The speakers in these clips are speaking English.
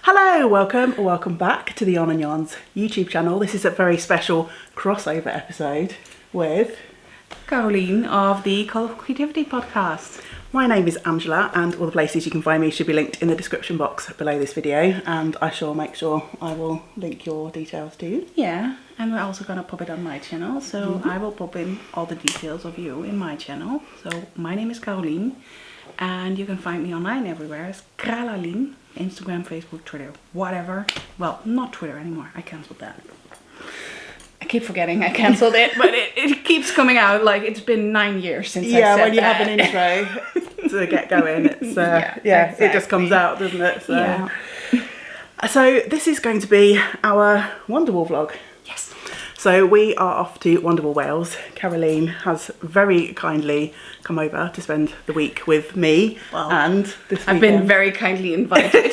Hello, welcome back to the On and Yarns YouTube channel. This is a very special crossover episode with Caroline of the Colourful Creativity podcast. My name is Angela, and all the places you can find me should be linked in the description box below this video, and I shall make sure I will link your details too. Yeah, and we're also gonna pop it on my channel, so I will pop in all the details of you in my channel. So my name is Caroline, and you can find me online everywhere as Kralalien, Instagram, Facebook, Twitter, whatever. Well, not Twitter anymore, I cancelled that. I keep forgetting I cancelled it, but it keeps coming out like it's been 9 years since I said when you that. have an intro to get going, it's exactly. It just comes out, doesn't it? So. Yeah. So this is going to be our Wonderwool vlog. Yes. So we are off to Wonderwool Wales. Caroline has very kindly come over to spend the week with me, and this weekend. I've been very kindly invited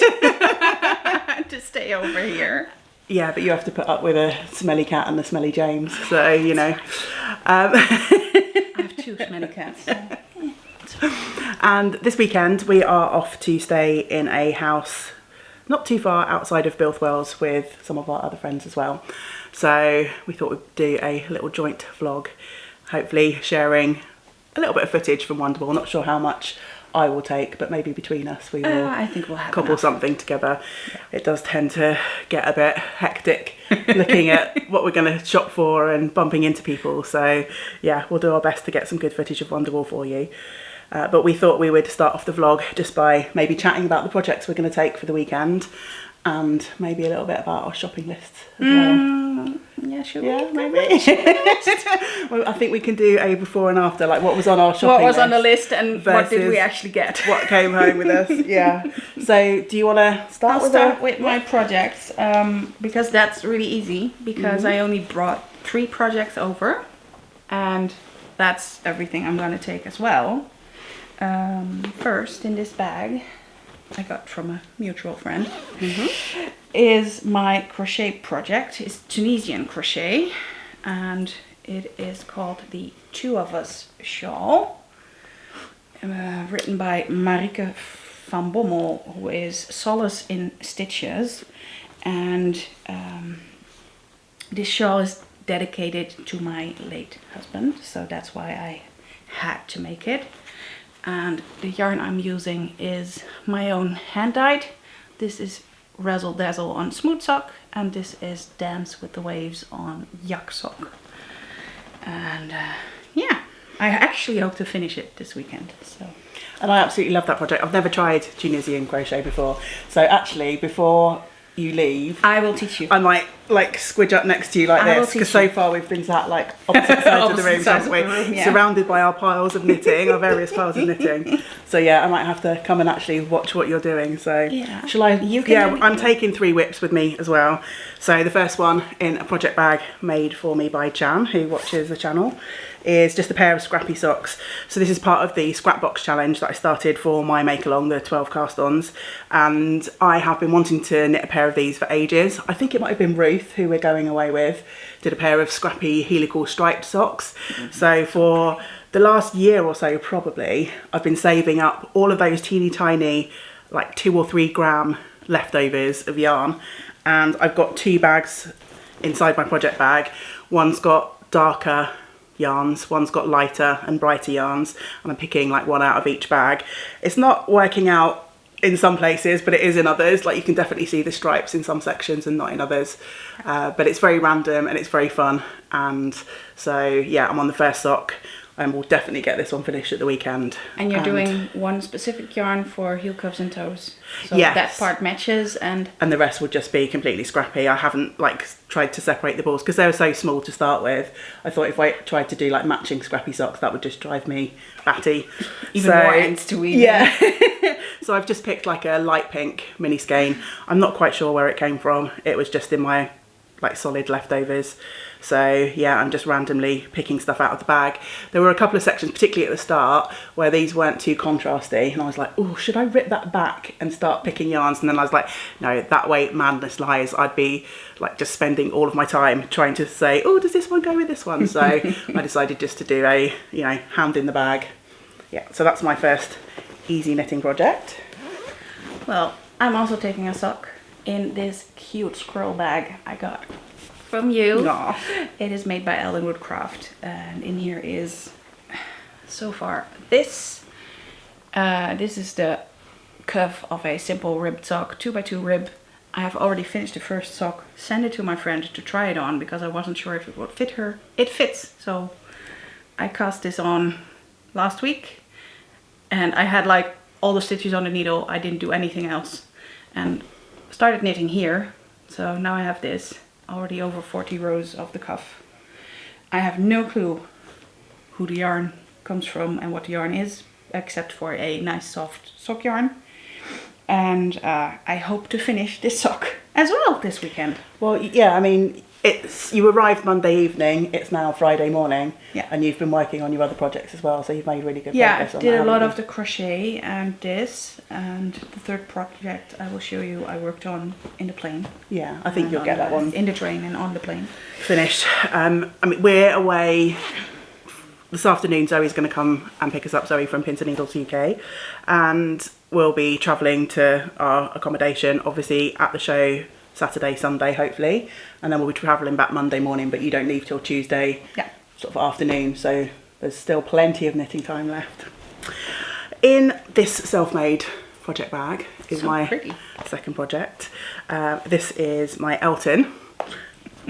to stay over here. Yeah, but you have to put up with a smelly cat and a smelly James, so you know. I have two smelly cats. So. And this weekend we are off to stay in a house not too far outside of Bilth Wales with some of our other friends as well. So we thought we'd do a little joint vlog, hopefully sharing a little bit of footage from Wonderwool. Not sure how much I will take, but maybe between us we will I think we'll have cobble enough. something together. Yeah. It does tend to get a bit hectic looking at what we're going to shop for and bumping into people. So yeah, we'll do our best to get some good footage of Wonderwool for you. But we thought we would start off the vlog just by maybe chatting about the projects we're going to take for the weekend, and maybe a little bit about our shopping list as well. Yeah, sure. Yeah, maybe. Well, I think we can do a before and after, like what was on our shopping list. What was on the list and what did we actually get? What came home with us, yeah. So do you want to start I'll start with my projects, because that's really easy, because I only brought 3 projects over, and that's everything I'm going to take as well. First, in this bag I got from a mutual friend, is my crochet project. It's Tunisian crochet, and it is called the Two of Us shawl, written by Marieke van Bommel, who is Solace in Stitches, and this shawl is dedicated to my late husband, so that's why I had to make it. And the yarn I'm using is my own hand-dyed. This is Razzle Dazzle on Smooth Sock, and this is Dance with the Waves on Yak Sock. And yeah, I actually hope to finish it this weekend. So. And I absolutely love that project. I've never tried Tunisian crochet before, so actually before you leave, I will teach you. I might like squidge up next to you like this, because so far we've been sat like opposite sides of the room, haven't we? Surrounded by our piles of knitting, our various piles of knitting. So yeah, I might have to come and actually watch what you're doing. So yeah, shall I? I'm taking 3 whips with me as well. So the first one in a project bag made for me by Jan, who watches the channel, is just a pair of scrappy socks. So this is part of the scrap box challenge that I started for my make along, the 12 cast-ons, and I have been wanting to knit a pair of these for ages. I think it might have been Ruth, who we're going away with, did a pair of scrappy helical striped socks. So for the last year or so probably, I've been saving up all of those teeny tiny, like 2 or 3 gram leftovers of yarn, and I've got 2 bags inside my project bag. One's got darker yarns, one's got lighter and brighter yarns, and I'm picking like one out of each bag. It's not working out in some places, but it is in others. Like you can definitely see the stripes in some sections and not in others, but it's very random and it's very fun. And so yeah, I'm on the first sock and we'll definitely get this one finished at the weekend. And you're doing one specific yarn for heel cuffs and toes, so yes, that part matches, and the rest will just be completely scrappy. I haven't like tried to separate the balls because they were so small to start with. I thought if I tried to do like matching scrappy socks, that would just drive me batty. Even more ends to weave. Yeah. So I've just picked like a light pink mini skein. I'm not quite sure where it came from. It was just in my like solid leftovers. So yeah, I'm just randomly picking stuff out of the bag. There were a couple of sections, particularly at the start, where these weren't too contrasty, and I was like, oh, should I rip that back and start picking yarns? And then I was like, no, that way madness lies. I'd be like just spending all of my time trying to say, oh, does this one go with this one? So I decided just to do a, you know, hand in the bag. Yeah, so that's my first easy knitting project. Well, I'm also taking a sock in this cute squirrel bag I got from you. Aw. It is made by Ellenwood Craft, and in here is so far this. This is the cuff of a simple ribbed sock, 2x2 rib. I have already finished the first sock, sent it to my friend to try it on because I wasn't sure if it would fit her. It fits, so I cast this on last week, and I had like all the stitches on the needle. I didn't do anything else, and started knitting here. So now I have this, already over 40 rows of the cuff. I have no clue who the yarn comes from and what the yarn is, except for a nice soft sock yarn. And I hope to finish this sock as well this weekend. Well, yeah, I mean, you arrived Monday evening, it's now Friday morning, Yeah. and you've been working on your other projects as well, so you've made really good Yeah, progress I on did that, a lot haven't of the crochet and this, and the third project I will show you I worked on in the plane. you? Yeah, I think And you'll get that one in the train and on the plane. finished. I mean, we're away this afternoon. Zoe's going to come and pick us up, Zoe from Pins and Needles UK, and we'll be travelling to our accommodation, obviously at the show Saturday, Sunday, hopefully, and then we'll be travelling back Monday morning, but you don't leave till Tuesday, Yeah. sort of afternoon, so there's still plenty of knitting time left. In this self-made project bag is So my pretty. second project. This is my Elton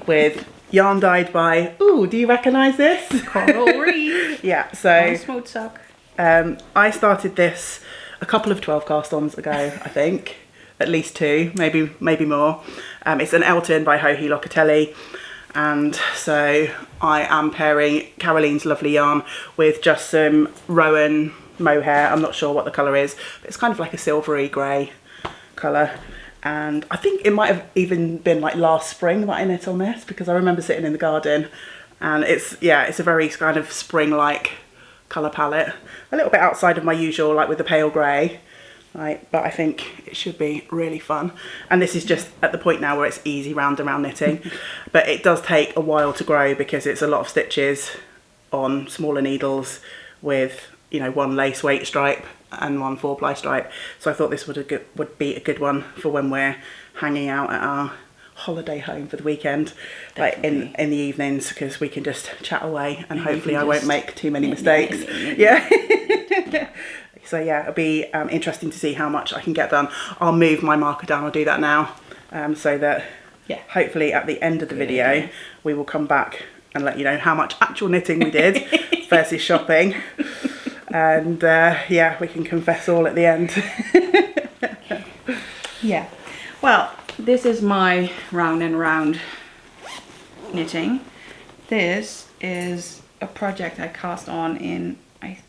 with yarn dyed by, ooh, do you recognise this? Coral Reef. Yeah, On so a smooth sock. I started this a couple of 12 cast ons ago, I think, at least two, maybe more. It's an Elton by Joji Locatelli, and so I am pairing Caroline's lovely yarn with just some Rowan mohair. I'm not sure what the colour is, but it's kind of like a silvery grey colour. And I think it might have even been like last spring that I knit on this, because I remember sitting in the garden, and it's a very kind of spring-like colour palette. A little bit outside of my usual, like with the pale grey, right? But I think it should be really fun. And this is just at the point now where it's easy round and round knitting, but it does take a while to grow because it's a lot of stitches on smaller needles with, you know, one lace weight stripe and one 4-ply stripe. So I thought this would be a good one for when we're hanging out at our holiday home for the weekend, like in the evenings, because we can just chat away and hopefully I won't make too many mistakes. Yeah. So yeah, it'll be interesting to see how much I can get done. I'll move my marker down, I'll do that now, so that hopefully at the end of the video we will come back and let you know how much actual knitting we did versus shopping, and yeah, we can confess all at the end. Yeah, well, this is my round and round knitting. This is a project I cast on in, I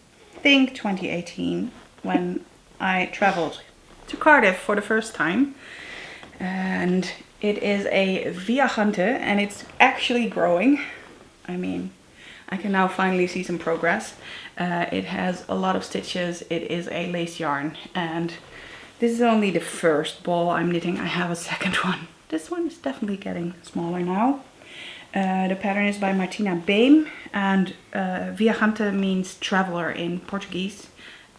think, 2018, when I travelled to Cardiff for the first time. And it is a Viajante, and it's actually growing. I mean, I can now finally see some progress. It has a lot of stitches. It is a lace yarn, and this is only the first ball I'm knitting. I have a second one. This one is definitely getting smaller now. The pattern is by Martina Behm, and Viajante means traveler in Portuguese.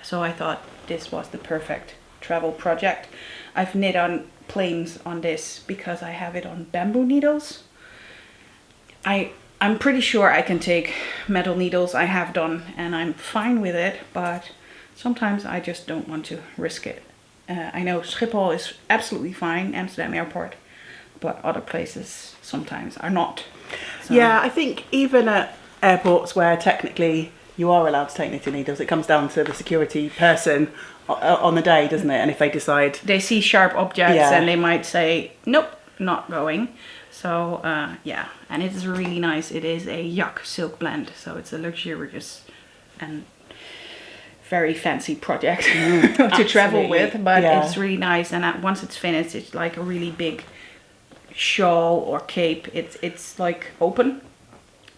So I thought this was the perfect travel project. I've knit on planes on this because I have it on bamboo needles. I'm pretty sure I can take metal needles. I have done, and I'm fine with it, but sometimes I just don't want to risk it. I know Schiphol is absolutely fine, Amsterdam airport, but other places sometimes are not. So, yeah, I think even at airports where technically you are allowed to take knitting needles, it comes down to the security person on the day, doesn't it? And if they decide... they see sharp objects and they might say, nope, not going. So, yeah, and it is really nice. It is a Yak silk blend, so it's a luxurious and very fancy project to travel with, but it's really nice. And once it's finished, it's like a really big shawl or cape. It's like open,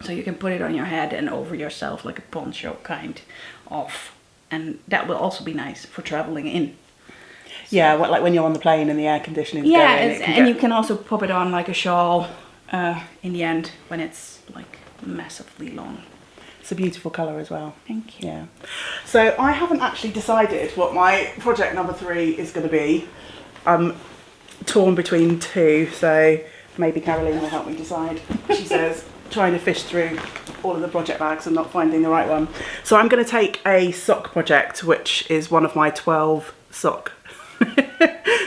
so you can put it on your head and over yourself like a poncho kind of, and that will also be nice for traveling in. So, yeah, like when you're on the plane and the air conditioning. Yeah, and you can also pop it on like a shawl in the end when it's like massively long. It's a beautiful colour as well. Thank you. Yeah. So I haven't actually decided what my project number 3 is going to be. torn between two, so maybe Caroline will help me decide. She says, trying to fish through all of the project bags and not finding the right one. So I'm going to take a sock project, which is one of my 12 sock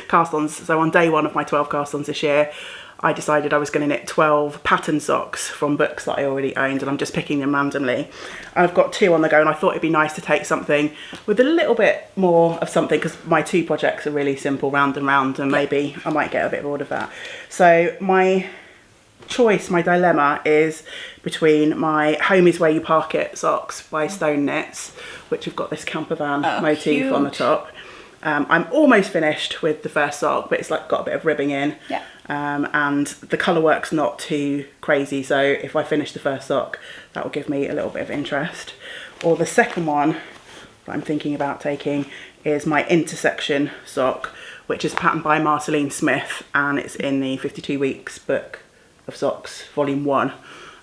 cast-ons. So on day one of my 12 cast-ons this year, I decided I was going to knit 12 pattern socks from books that I already owned, and I'm just picking them randomly. And I've got 2 on the go, and I thought it'd be nice to take something with a little bit more of something, because my 2 projects are really simple, round and round, and maybe I might get a bit bored of that. So my choice, my dilemma is between my Home is Where You Park It socks by Stone Knits, which have got this camper van motif on the top. I'm almost finished with the first sock, but it's like got a bit of ribbing in. Yeah. And the colour work's not too crazy, so if I finish the first sock, that will give me a little bit of interest. Or the second one that I'm thinking about taking is my Intersection sock, which is patterned by Marceline Smith, and it's in the 52 Weeks book of socks, volume 1,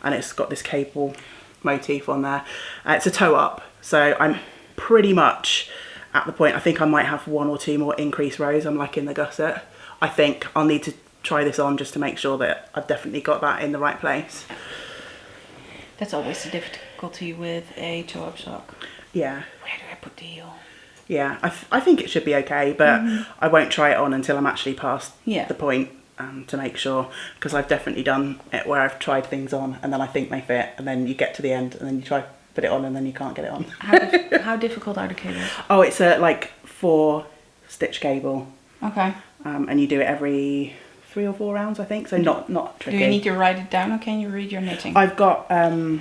and it's got this cable motif on there. It's a toe up, so I'm pretty much at the point, I think I might have 1 or 2 more increased rows. I'm like in the gusset. I think I'll need to try this on just to make sure that I've definitely got that in the right place. That's always the difficulty with a toe-up sock. Yeah. Where do I put the heel? Yeah, I think it should be okay, but I won't try it on until I'm actually past the point, to make sure, because I've definitely done it where I've tried things on and then I think they fit, and then you get to the end and then you try put it on and then you can't get it on. How difficult are the cables? Oh, it's a like 4 stitch cable. Okay. And you do it every 3 or 4 rounds, I think. So not tricky. Do you need to write it down, or can you read your knitting? I've got the.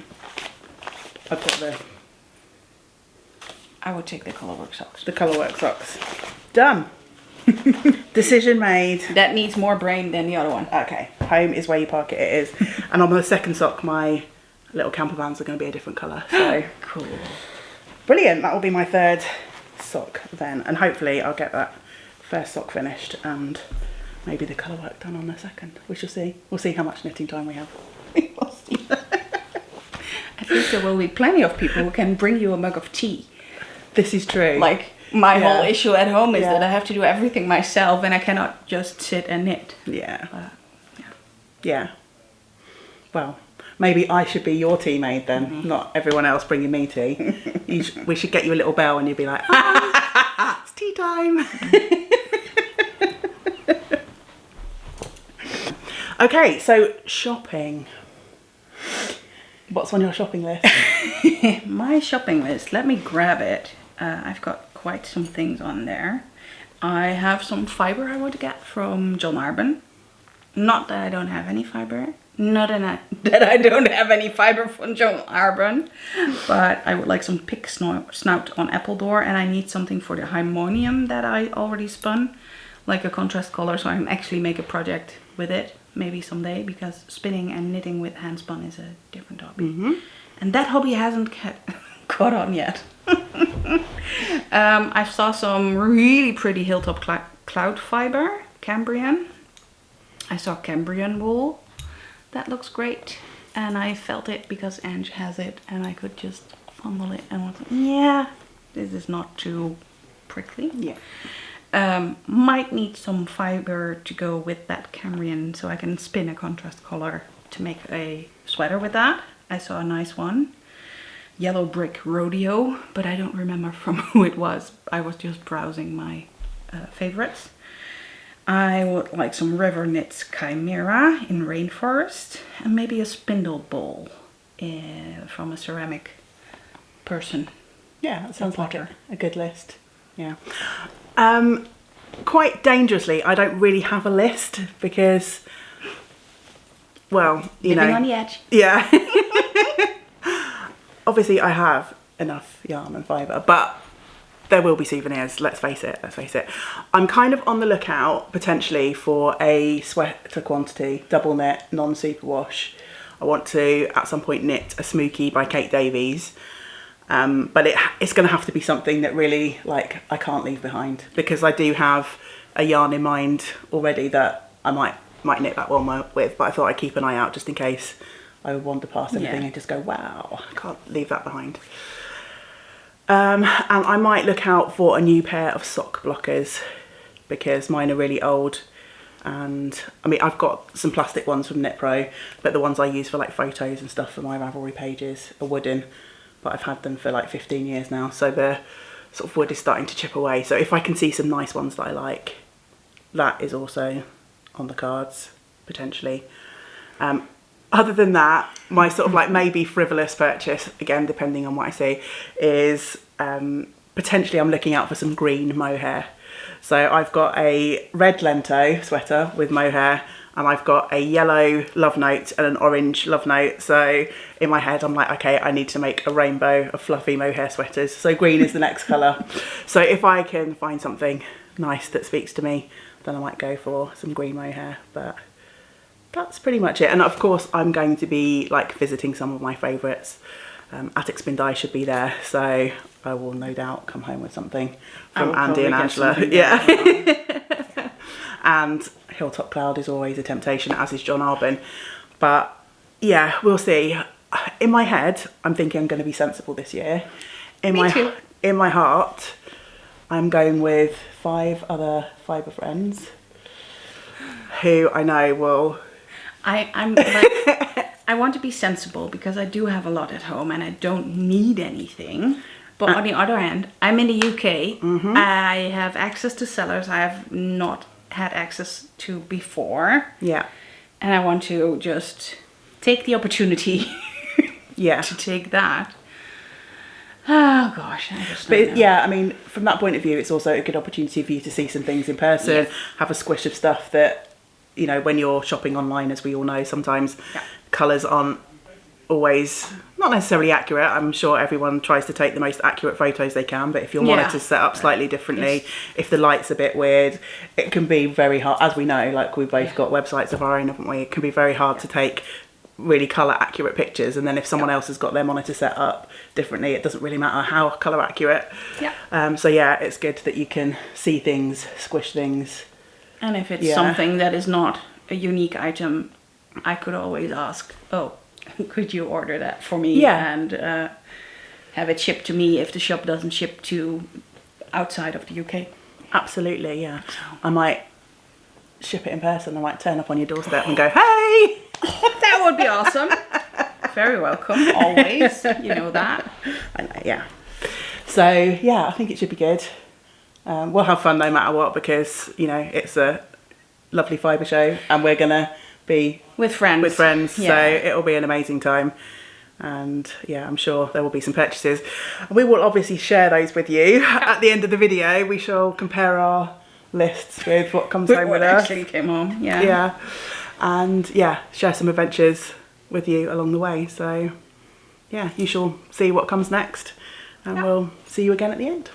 I would take the Colourwork socks. The Colourwork socks. Done. Decision made. That needs more brain than the other one. Okay. Home is Where You Park It. It is. And on the second sock, my little camper vans are going to be a different colour. So cool. Brilliant. That will be my 3rd sock then, and hopefully I'll get that first sock finished and maybe the colour work done on the second. We shall see. We'll see how much knitting time we have. We'll see. At least there will be plenty of people who can bring you a mug of tea. This is true. Like, my whole issue at home is that I have to do everything myself and I cannot just sit and knit. Yeah. Well, maybe I should be your tea maid then, not everyone else bringing me tea. We should get you a little bell and you'd be like, it's tea time. Okay, so shopping. What's on your shopping list? My shopping list, let me grab it. I've got quite some things on there. I have some fibre I want to get from John Arbon. Not that I don't have any fibre. Not that I don't have any fibre from John Arbon. But I would like some pig snout on Appledore. And I need something for the harmonium that I already spun. Like a contrast color, so I can actually make a project with it. Maybe someday, because spinning and knitting with hand spun is a different hobby. And that hobby hasn't caught on yet. I saw some really pretty hilltop cloud fiber, Cambrian. I saw Cambrian wool. That looks great. And I felt it because Ange has it and I could just fondle it and was like, yeah, this is not too prickly. Might need some fiber to go with that Cambrian so I can spin a contrast color to make a sweater with that. I saw a nice one. Yellow Brick Rodeo, but I don't remember from who it was. I was just browsing my favorites. I would like some River Knits Chimera in Rainforest, and maybe a spindle bowl from a ceramic person. Yeah, that sounds like a good list. Yeah. Quite dangerously, I don't really have a list because, well, you know. Living on the edge. Yeah. Obviously, I have enough yarn and fibre, but there will be souvenirs, let's face it. I'm kind of on the lookout, potentially, for a sweater quantity, double knit, non-superwash. I want to, at some point, knit a Smokey by Kate Davies. But it's going to have to be something that really, like, I can't leave behind, because I do have a yarn in mind already that I might knit that one with, but I thought I'd keep an eye out just in case I would wander past anything and just go, wow, I can't leave that behind. And I might look out for a new pair of sock blockers, because mine are really old And I mean, I've got some plastic ones from Knit Pro, but the ones I use for like photos and stuff for my Ravelry pages are wooden, but I've had them for like 15 years now, so the sort of wood is starting to chip away. So if I can see some nice ones that I like, that is also on the cards potentially. Other than that, my sort of like maybe frivolous purchase, again depending on what I see, is potentially I'm looking out for some green mohair. So I've got a red Lento sweater with mohair, and I've got a yellow love note and an orange love note. So in my head I'm like, okay, I need to make a rainbow of fluffy mohair sweaters, so green is the next colour. So if I can find something nice that speaks to me, then I might go for some green mohair. But that's pretty much it. And of course I'm going to be like visiting some of my favourites. Attic Spin Dye should be there, so I will no doubt come home with something from Andy and Angela. Yeah. And Hilltop Cloud is always a temptation, as is John Arbon. But yeah, we'll see. In my head, I'm thinking I'm going to be sensible this year. In my heart, I'm going with 5 other fibre friends who I know will... I'm like, I want to be sensible because I do have a lot at home and I don't need anything. But on the other hand, I'm in the UK. I have access to sellers I have not had access to before. Yeah. And I want to just take the opportunity to take that. Oh gosh, I just don't know. Yeah, I mean, from that point of view, it's also a good opportunity for you to see some things in person, have a squish of stuff that, you know, when you're shopping online, as we all know, sometimes colours aren't always, not necessarily accurate. I'm sure everyone tries to take the most accurate photos they can, but if your monitor's set up slightly differently, if the light's a bit weird, it can be very hard. As we know, like we've both got websites of our own, haven't we? It can be very hard to take really colour accurate pictures, and then if someone else has got their monitor set up differently, it doesn't really matter how colour accurate. So yeah, it's good that you can see things, squish things. And if it's something that is not a unique item, I could always ask, oh, could you order that for me and have it shipped to me if the shop doesn't ship to outside of the UK? Absolutely, yeah. I might ship it in person. I might turn up on your doorstep and go, hey! That would be awesome. Very welcome, always. You know that. I know, yeah. So, yeah, I think it should be good. We'll have fun no matter what, because, you know, it's a lovely fibre show and we're going to be with friends. So it'll be an amazing time. And yeah, I'm sure there will be some purchases. We will obviously share those with you at the end of the video. We shall compare our lists with what comes home with us. Actually came home, yeah. And yeah, share some adventures with you along the way. So yeah, you shall see what comes next, and we'll see you again at the end.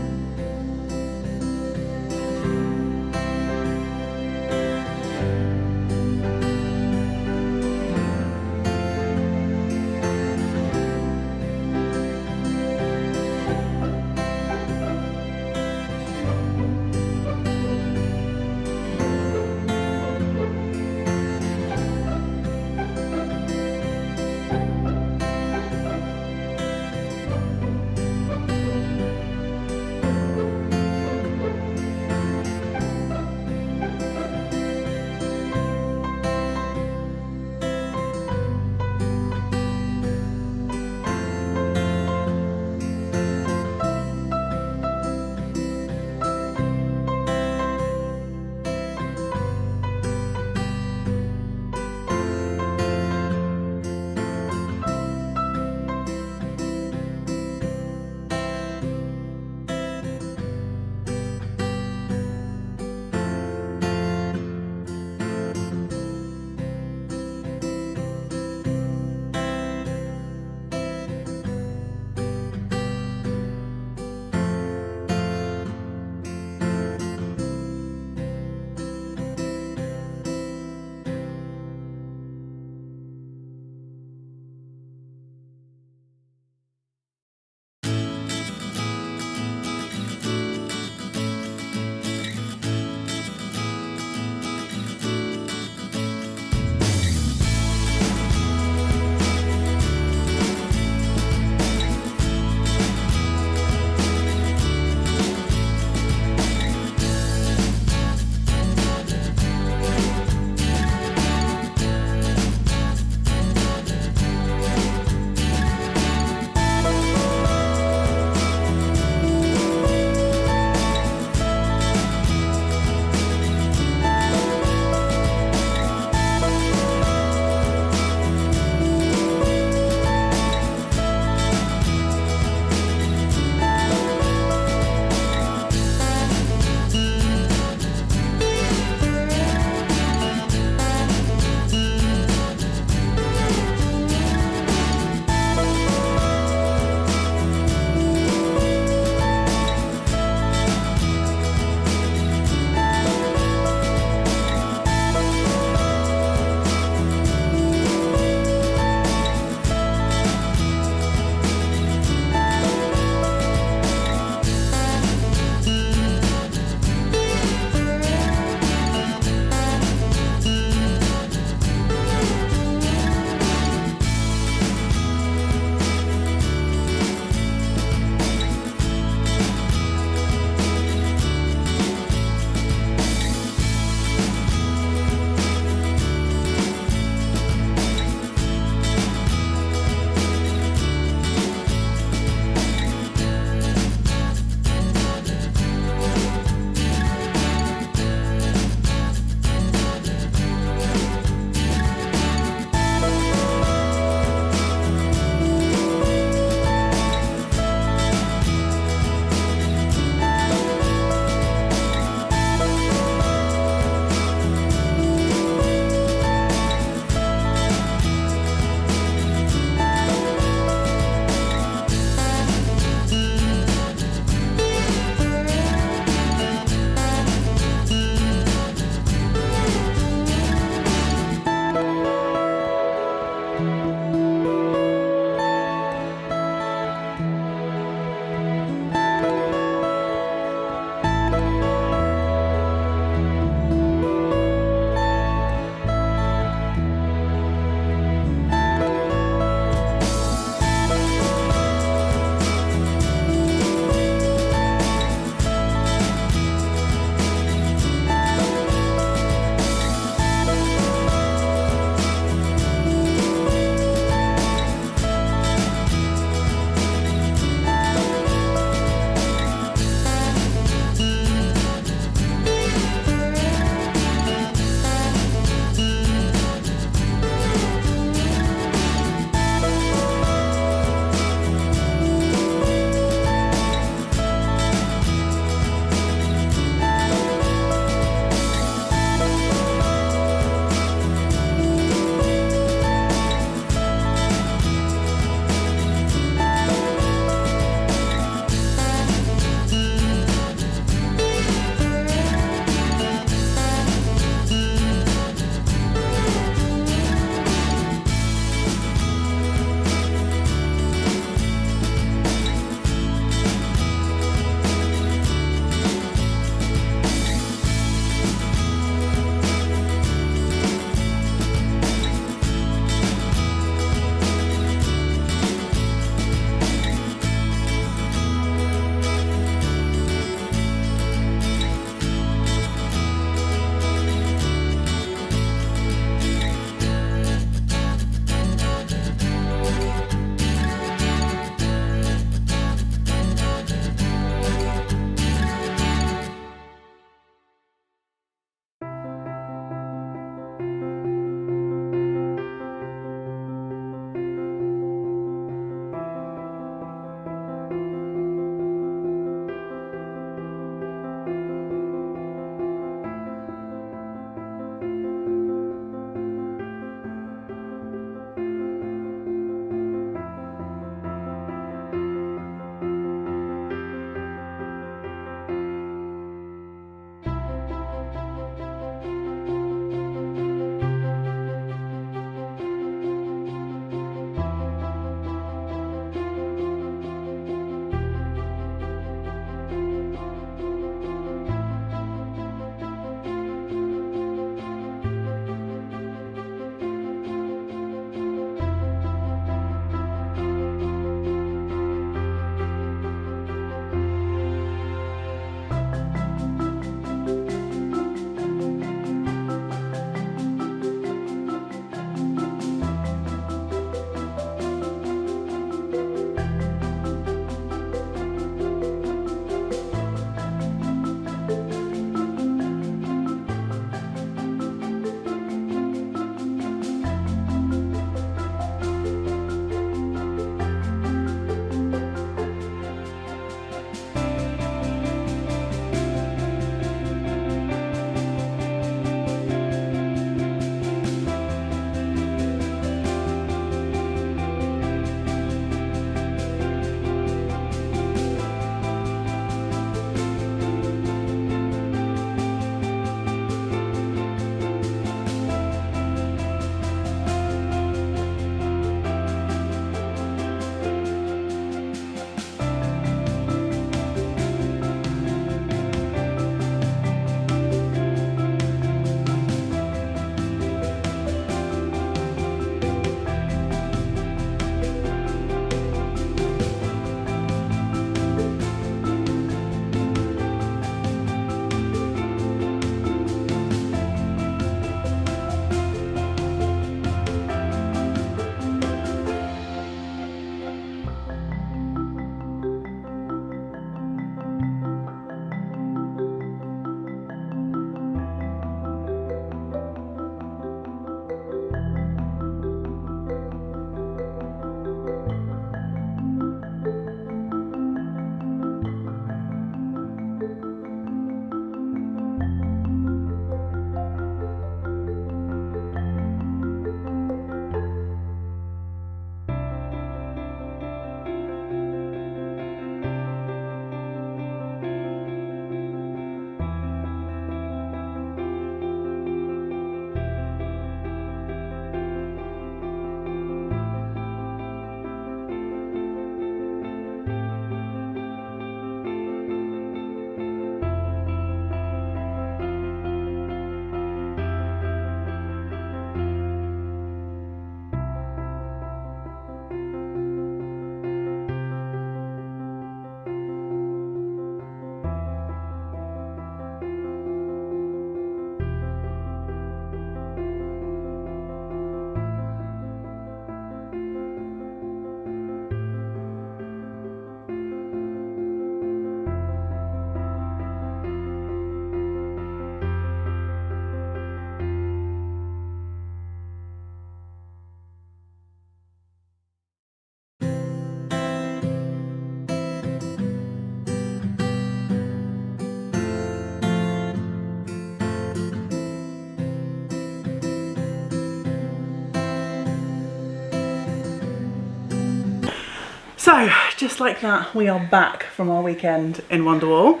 So, just like that, we are back from our weekend in Wonderwool.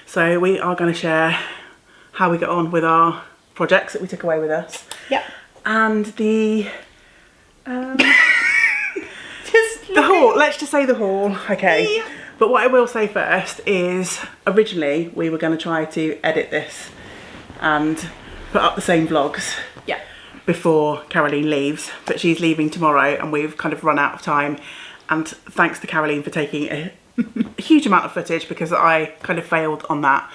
So we are going to share how we got on with our projects that we took away with us. Yep. And the Just the haul. Let's just say the haul. Okay. Yeah. But what I will say first is, originally we were going to try to edit this and put up the same vlogs Yeah. before Kralalien leaves, but she's leaving tomorrow and we've kind of run out of time. And thanks to Kralalien for taking a huge amount of footage, because I kind of failed on that.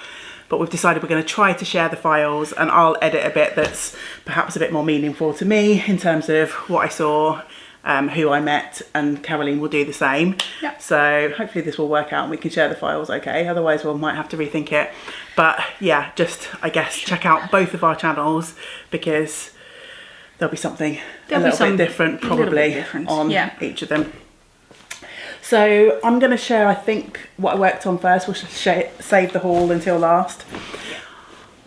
But we've decided we're going to try to share the files, and I'll edit a bit that's perhaps a bit more meaningful to me in terms of what I saw, who I met, and Kralalien will do the same. Yeah. So hopefully this will work out and we can share the files okay. Otherwise we might have to rethink it. But yeah, just I guess check out both of our channels, because there'll be something a little bit different probably on each of them. So I'm going to share, I think, what I worked on first. We'll save the haul until last.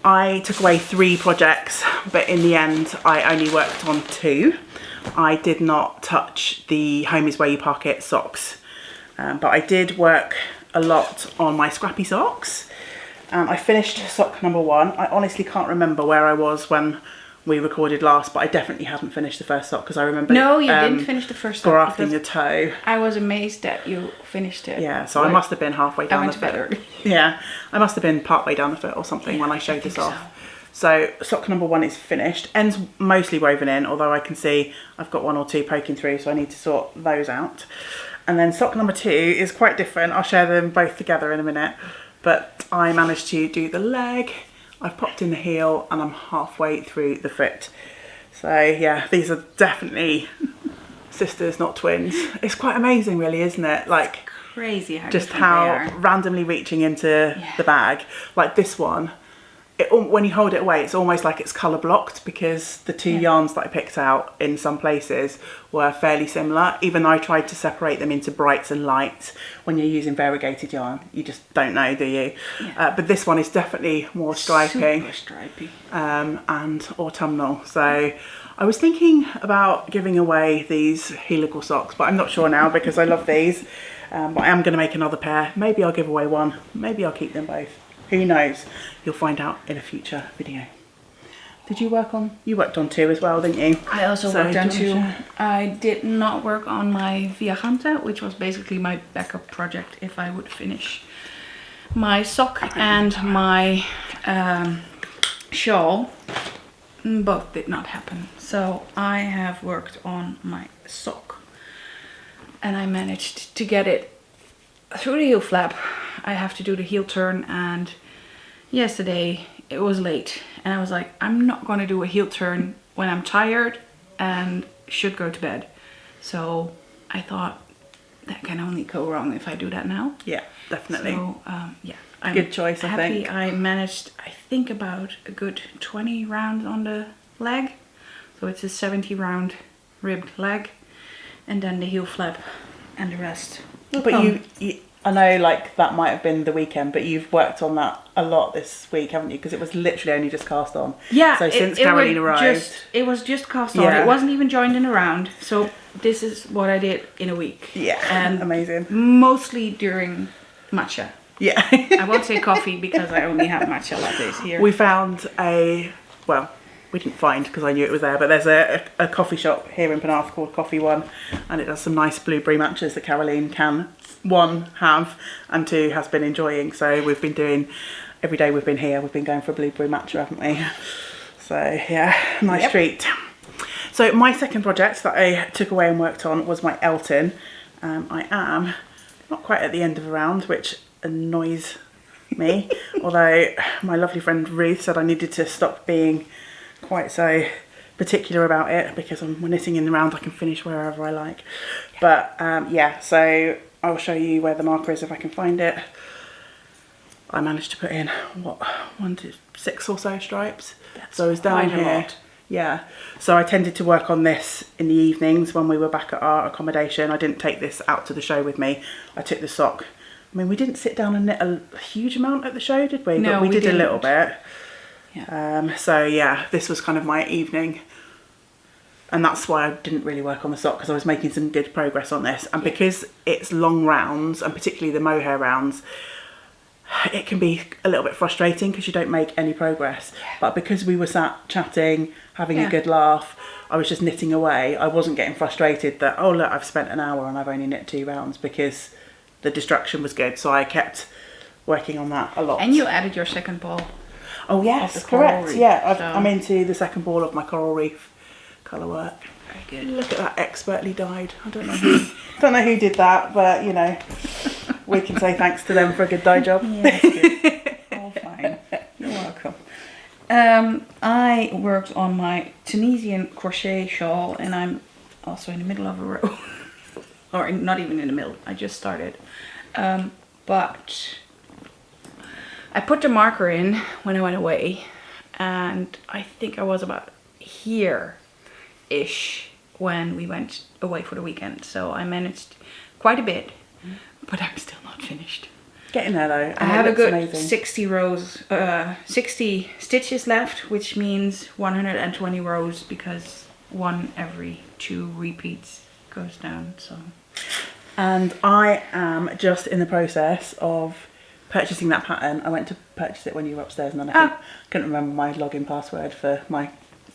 I took away 3 projects, but in the end I only worked on 2. I did not touch the Home is Where You Park It socks, but I did work a lot on my scrappy socks. I finished sock number 1. I honestly can't remember where I was when we recorded last, but I definitely hadn't finished the first sock, because I remember No, you didn't finish the first sock. grafting the toe. I was amazed that you finished it. Yeah, so I must have been halfway down the foot. early. Yeah, I must have been partway down the foot or something when I showed this off. So sock number 1 is finished. Ends mostly woven in, although I can see I've got 1 or 2 poking through, so I need to sort those out. And then sock number 2 is quite different. I'll share them both together in a minute. But I managed to do the leg, I've popped in the heel, and I'm halfway through the foot. So yeah, these are definitely sisters, not twins. It's quite amazing really, isn't it? Like, Crazy how just different how they are. randomly reaching into the bag. Like this one, when you hold it away, it's almost like it's colour blocked, because the 2 yarns that I picked out in some places were fairly similar, even though I tried to separate them into brights and lights. When you're using variegated yarn, you just don't know, do you? Yeah. But this one is definitely more striping. Super stripy. And autumnal. So I was thinking about giving away these helical socks, but I'm not sure now because I love these. But I am going to make another pair. Maybe I'll give away one. Maybe I'll keep them both. Who knows? You'll find out in a future video. Did you work on? You worked on 2 as well, didn't you? I also worked on 2. I did not work on my Viagante, which was basically my backup project if I would finish my sock and my shawl. Both did not happen. So I have worked on my sock, and I managed to get it through the heel flap. I have to do the heel turn, and yesterday it was late and I was like, I'm not going to do a heel turn when I'm tired and should go to bed. So I thought that can only go wrong if I do that now. Yeah, definitely. So yeah, I'm good choice, I think. I managed, I think, about a good 20 rounds on the leg. So it's a 70 round ribbed leg, and then the heel flap and the rest. But you I know, like, that might have been the weekend, but you've worked on that a lot this week, haven't you? Because it was literally only just cast on. Yeah. So since Kralalien arrived, it was just cast on. It wasn't even joined in a round. So this is what I did in a week. Yeah. And amazing. Mostly during matcha. Yeah. I won't say coffee because I only have matcha lattes here. We found we didn't find because I knew it was there, but there's a coffee shop here in Penarth called Coffee One, and it does some nice blueberry matchas that Kralalien can, 1, have, and 2, has been enjoying. So we've been doing, every day we've been here, we've been going for a blueberry matcha, haven't we? So yeah, nice treat. So my second project that I took away and worked on was my Elton. I am not quite at the end of a round, which annoys me, although my lovely friend Ruth said I needed to stop being quite so particular about it, because when knitting in the round I can finish wherever I like. But yeah, so I'll show you where the marker is if I can find it. I managed to put in, what, 1 to 6 or so stripes. So I was down here. Yeah, so I tended to work on this in the evenings when we were back at our accommodation. I didn't take this out to the show with me. I took the sock. I mean, we didn't sit down and knit a huge amount at the show, did we? No, but we did didn't. a little bit. Yeah. So yeah, this was kind of my evening And that's why I didn't really work on the sock, because I was making some good progress on this. And because it's long rounds, and particularly the mohair rounds, it can be a little bit frustrating because you don't make any progress. But because we were sat chatting, having a good laugh, I was just knitting away. I wasn't getting frustrated that, oh look, I've spent an hour and I've only knit 2 rounds, because the distraction was good. So I kept working on that a lot. And you added your second ball. Oh yes, correct. Yeah, I'm into the second ball of my coral reef colour work. Very good. Look at that, expertly dyed. I don't know who did that, but you know, we can say thanks to them for a good dye job. Yeah, that's good. All fine. You're welcome. I worked on my Tunisian crochet shawl, and I'm also in the middle of a row. Or not even in the middle, I just started. But I put the marker in when I went away, and I think I was about here-ish when we went away for the weekend. So I managed quite a bit, but I'm still not finished. Getting there though. I have a good 60 rows, 60 stitches left, which means 120 rows, because 1 every 2 repeats goes down. So, and I am just in the process of purchasing that pattern. I went to purchase it when you were upstairs, and then I couldn't remember my login password for my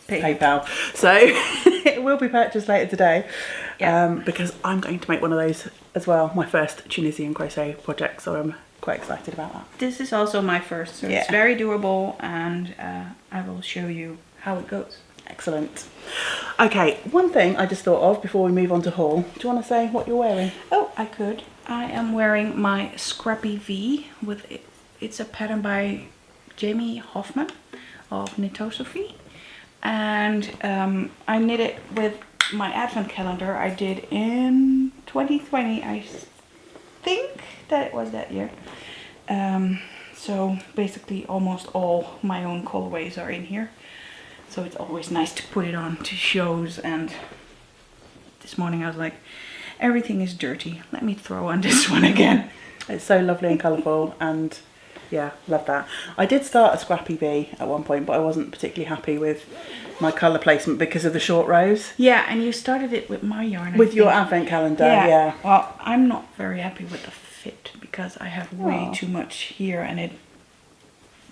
PayPal. So it will be purchased later today, because I'm going to make one of those as well. My first Tunisian crochet project, so I'm quite excited about that. This is also my first, so it's very doable, and I will show you how it goes. Excellent. Okay, one thing I just thought of before we move on to haul. Do you want to say what you're wearing? Oh, I could. I am wearing my Scrappy V with it's a pattern by Jamie Hoffman of Knitosophy, and I knit it with my advent calendar I did in 2020. I think that it was that year. So basically almost all my own colorways are in here. So it's always nice to put it on to shows, and this morning I was like, everything is dirty. Let me throw on this one again. It's so lovely and colourful, and yeah, love that. I did start a Scrappy V at one point, but I wasn't particularly happy with my colour placement because of the short rows. Yeah, and you started it with my yarn. With your advent calendar, yeah. Well, I'm not very happy with the fit, because I have way too much here and it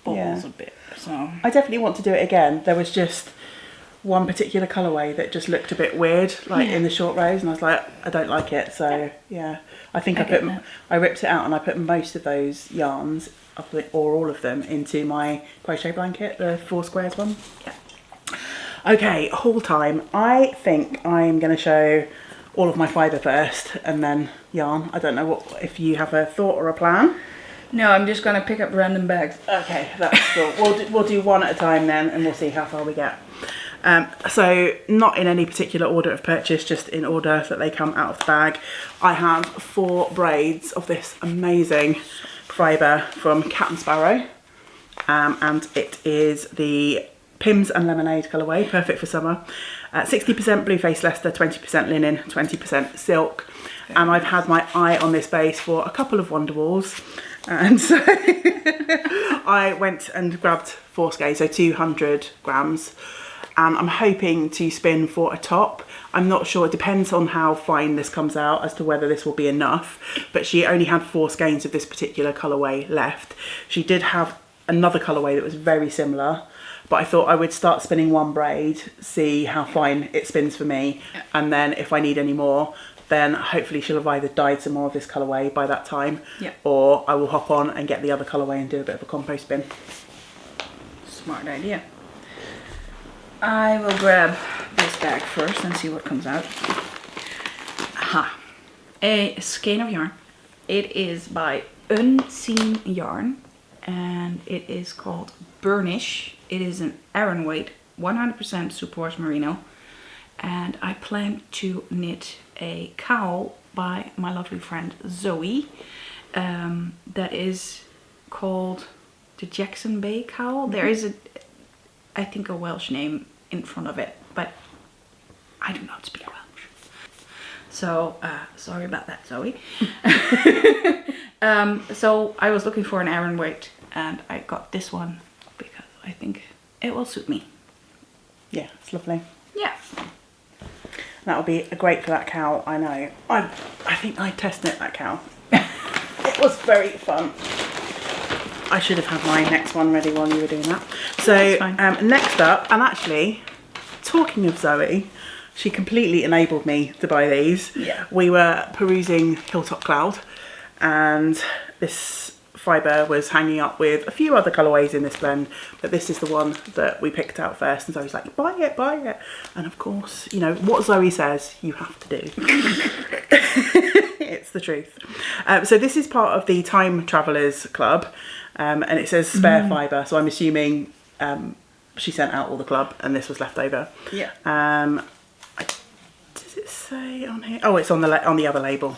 bobbles a bit. So I definitely want to do it again. There was just one particular colourway that just looked a bit weird, like in the short rows, and I was like, I don't like it. So yeah, I think I ripped it out, and I put most of those yarns, or all of them, into my crochet blanket, the 4 squares one. Yeah. Okay, haul time. I think I'm going to show all of my fibre first, and then yarn. I don't know if you have a thought or a plan. No, I'm just going to pick up random bags. Okay, that's cool. We'll do one at a time then, and we'll see how far we get. So not in any particular order of purchase, just in order that they come out of the bag. I have 4 braids of this amazing fibre from Cat and Sparrow, and it is the Pims and Lemonade colourway, perfect for summer. 60% Blue Face Leicester, 20% linen, 20% silk. And I've had my eye on this base for a couple of Wonderwools, and so I went and grabbed 4 skeins, so 200 grams, and I'm hoping to spin for a top. I'm not sure, it depends on how fine this comes out as to whether this will be enough, but she only had 4 skeins of this particular colourway left. She did have another colourway that was very similar, but I thought I would start spinning 1 braid, see how fine it spins for me, and then if I need any more, then hopefully she'll have either dyed some more of this colourway by that time, or I will hop on and get the other colourway and do a bit of a compo spin. Smart idea. I will grab this bag first and see what comes out. Aha! A skein of yarn. It is by Unseen Yarn, and it is called Burnish. It is an Aran weight, 100% superwash merino, and I plan to knit a cowl by my lovely friend Zoe. That is called the Jackson Bay cowl. There is I think a Welsh name in front of it, but I do not speak Welsh. So sorry about that, Zoe. So I was looking for an Aran weight, and I got this one because I think it will suit me. Yeah, it's lovely. Yeah. That would be great for that cow, I know. I think I test knit that cow. It was very fun. I should have had my next one ready while you were doing that. So next up, and actually, talking of Zoe, she completely enabled me to buy these. Yeah. We were perusing Hilltop Cloud, and this fibre was hanging up with a few other colourways in this blend, but this is the one that we picked out first, and Zoe's like, buy it, buy it. And of course, you know, what Zoe says, you have to do. It's the truth. So this is part of the Time Travellers Club, and it says spare fibre, so I'm assuming she sent out all the club and this was left over. Yeah. Does it say on here? Oh, it's on the other label.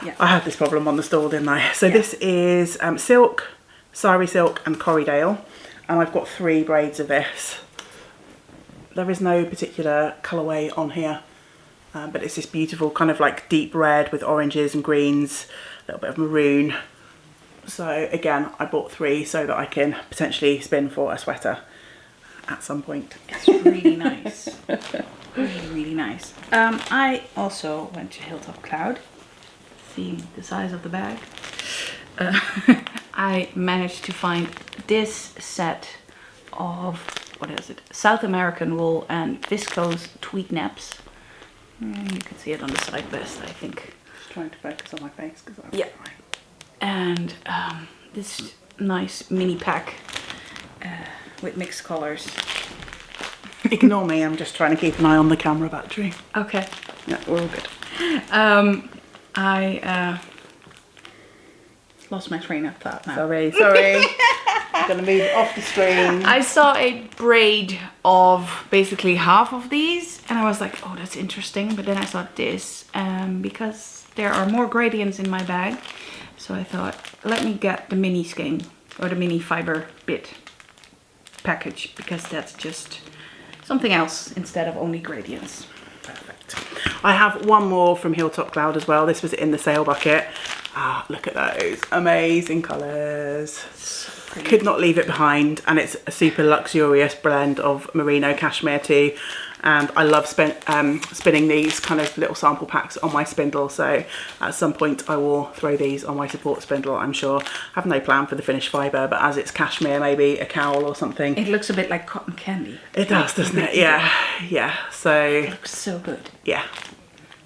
Yeah. I had this problem on the stall, didn't I? So this is silk, sari silk and Corriedale, and I've got 3 braids of this. There is no particular colourway on here, but it's this beautiful kind of like deep red with oranges and greens, a little bit of maroon. So again, I bought 3 so that I can potentially spin for a sweater at some point. It's really nice. Really, really nice. I also went to Hilltop Cloud. Seeing the size of the bag. I managed to find this set of, what is it? South American wool and viscose tweed naps. You can see it on the side best, I think. Just trying to focus on my face because I'm yeah. And this nice mini pack with mixed colors. Ignore me, I'm just trying to keep an eye on the camera battery. Okay. Yeah, we're all good. I lost my train of thought now. Sorry. I'm gonna move off the screen. I saw a braid of basically half of these and I was like, oh, that's interesting. But then I saw this because there are more gradients in my bag. So I thought, let me get the mini skein or the mini fiber bit package because that's just something else instead of only gradients. Perfect. I have one more from Hilltop Cloud as well. This was in the sale bucket. Ah, look at those amazing colours. So could not leave it behind, and it's a super luxurious blend of merino cashmere too. And I love spinning these kind of little sample packs on my spindle, so at some point I will throw these on my support spindle, I'm sure. I have no plan for the finished fibre, but as it's cashmere, maybe a cowl or something. It looks a bit like cotton candy. It does, doesn't it? Yeah, yeah. So it looks so good. Yeah,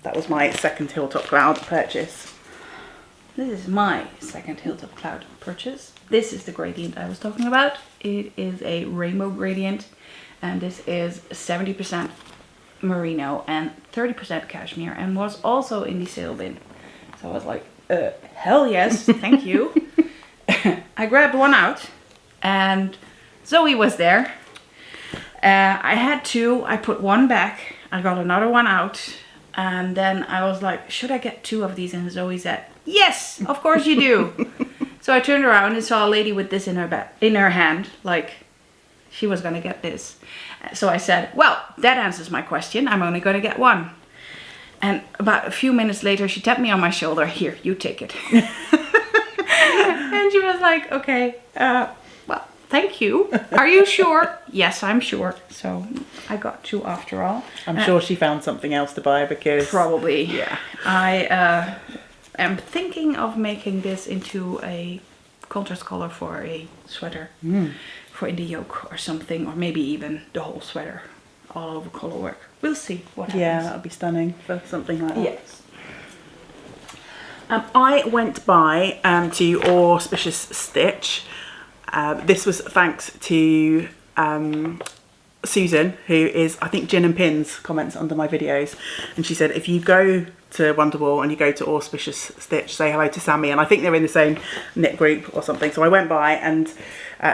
that was my second Hilltop Cloud purchase. This is my second Hilltop Cloud purchase. This is the gradient I was talking about. It is a rainbow gradient. And this is 70% merino and 30% cashmere and was also in the sale bin. So I was like, hell yes, thank you. I grabbed one out and Zoe was there. I had 2, I put one back, I got another one out. And then I was like, should I get 2 of these? And Zoe said, yes, of course you do. So I turned around and saw a lady with this in her hand, like, she was gonna get this. So I said, well, that answers my question. I'm only gonna get 1. And about a few minutes later, she tapped me on my shoulder. Here, you take it. And she was like, okay, well, thank you. Are you sure? Yes, I'm sure. So I got 2 after all. I'm sure she found something else to buy because... Probably. Yeah. I am thinking of making this into a contrast color for a sweater. For in the yoke or something, or maybe even the whole sweater, all over color work. We'll see what happens. Yeah, that would be stunning for something like that. Yes. I went by to Auspicious Stitch. This was thanks to Susan, who is, I think, Gin and Pins, comments under my videos, and she said if you go to Wonderwool and you go to Auspicious Stitch, say hello to Sammy, and I think they're in the same knit group or something. So I went by and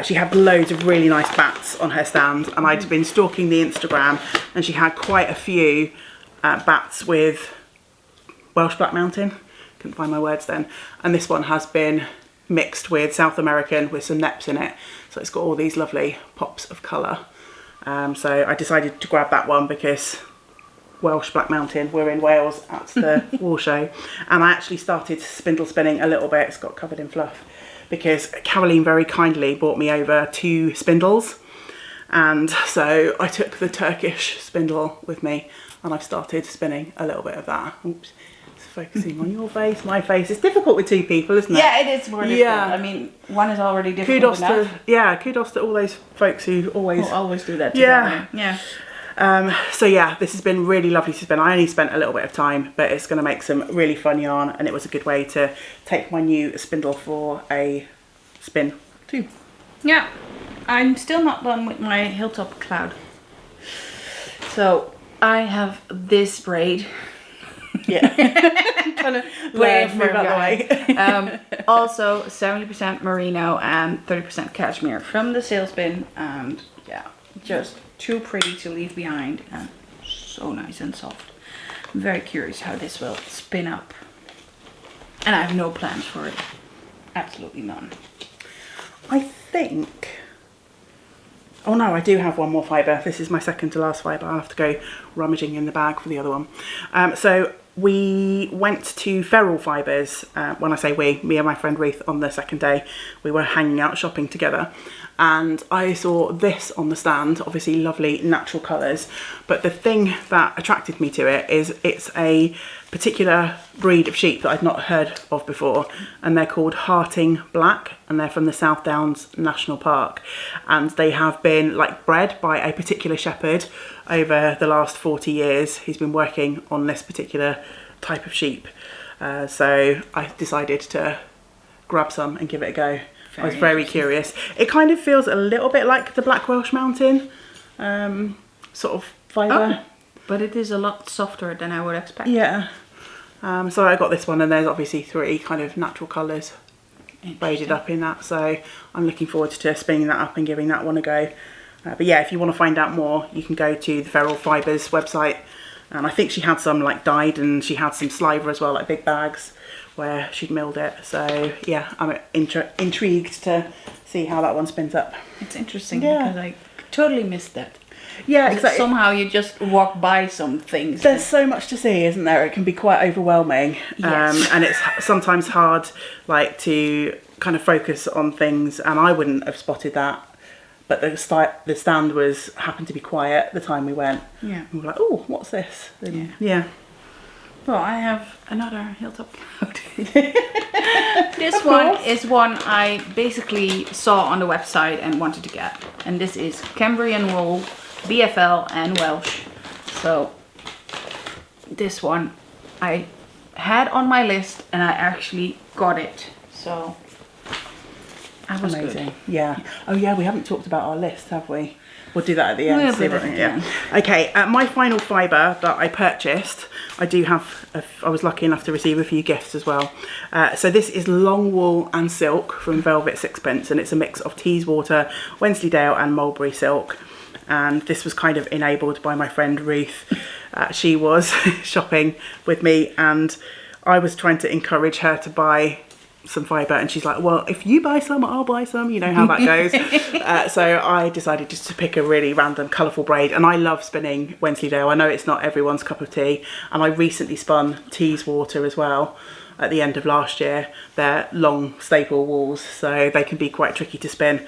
she had loads of really nice bats on her stand, and I'd been stalking the Instagram and she had quite a few bats with Welsh Black Mountain, couldn't find my words then, and this one has been mixed with South American with some neps in it, so it's got all these lovely pops of colour. So I decided to grab that one because Welsh Black Mountain, we're in Wales at the wool show, and I actually started spindle spinning a little bit. It's got covered in fluff because Caroline very kindly brought me over 2 spindles, And so I took the Turkish spindle with me and I've started spinning a little bit of that. Oops, it's focusing on your face, my face. It's difficult with two people, isn't it? Yeah, it is more difficult. Yeah. I mean, one is already difficult enough. Kudos to all those folks who always do that Yeah. together. Yeah. So yeah, this has been really lovely to spin. I only spent a little bit of time, but it's going to make some really fun yarn, and it was a good way to take my new spindle for a spin too. Yeah, I'm still not done with my hilltop cloud. So I have this braid. Yeah. Trying to move out the way. Also 70% merino and 30% cashmere from the sales bin, and yeah, just too pretty to leave behind and so nice and soft. I'm very curious how this will spin up, and I have no plans for it. Absolutely none. I think... Oh no, I do have one more fibre. This is my second to last fibre. I'll have to go rummaging in the bag for the other one. So we went to Feral Fibres. When I say we, me and my friend Ruth, on the second day. We were hanging out shopping together. And I saw this on the stand, obviously lovely natural colours. But the thing that attracted me to it is it's a particular breed of sheep that I'd not heard of before. And they're called Harting Black, and they're from the South Downs National Park. And they have been like bred by a particular shepherd over the last 40 years. He's been working on this particular type of sheep. So I decided to grab some and give it a go. I was very curious. It kind of feels a little bit like the Black Welsh Mountain sort of fibre. Oh, but it is a lot softer than I would expect. Yeah. So I got this one, and there's obviously 3 kind of natural colours braided up in that. So I'm looking forward to spinning that up and giving that one a go. But yeah, if you want to find out more, you can go to the Feral Fibres website. And I think she had some like dyed, and she had some sliver as well, like big bags where she'd milled it. So yeah, I'm intrigued to see how that one spins up. It's interesting because I totally missed that. Yeah, exactly. Somehow you just walk by some things. There's so much to see, isn't there? It can be quite overwhelming. Yes. And it's sometimes hard like to kind of focus on things, and I wouldn't have spotted that. But the stand happened to be quiet the time we went. Yeah. And we were like, oh, what's this? And yeah. Well, I have another hilltop cloud. This one is one I basically saw on the website and wanted to get. And this is Cambrian wool, BFL and Welsh. So this one I had on my list and I actually got it. So that was amazing. Good. Yeah. Oh yeah, we haven't talked about our list, have we? We'll do that at the end. We'll do that at the end. Okay, my final fibre that I purchased, I was lucky enough to receive a few gifts as well. So this is long wool and silk from Velvet Sixpence, and it's a mix of Teeswater, Wensleydale and Mulberry silk. And this was kind of enabled by my friend Ruth. She was shopping with me, and I was trying to encourage her to buy some fibre, and she's like, well, if you buy some, I'll buy some. You know how that goes. So I decided just to pick a really random colourful braid, and I love spinning Wensleydale. I know it's not everyone's cup of tea, and I recently spun Teeswater as well at the end of last year. They're long staple wools, so they can be quite tricky to spin.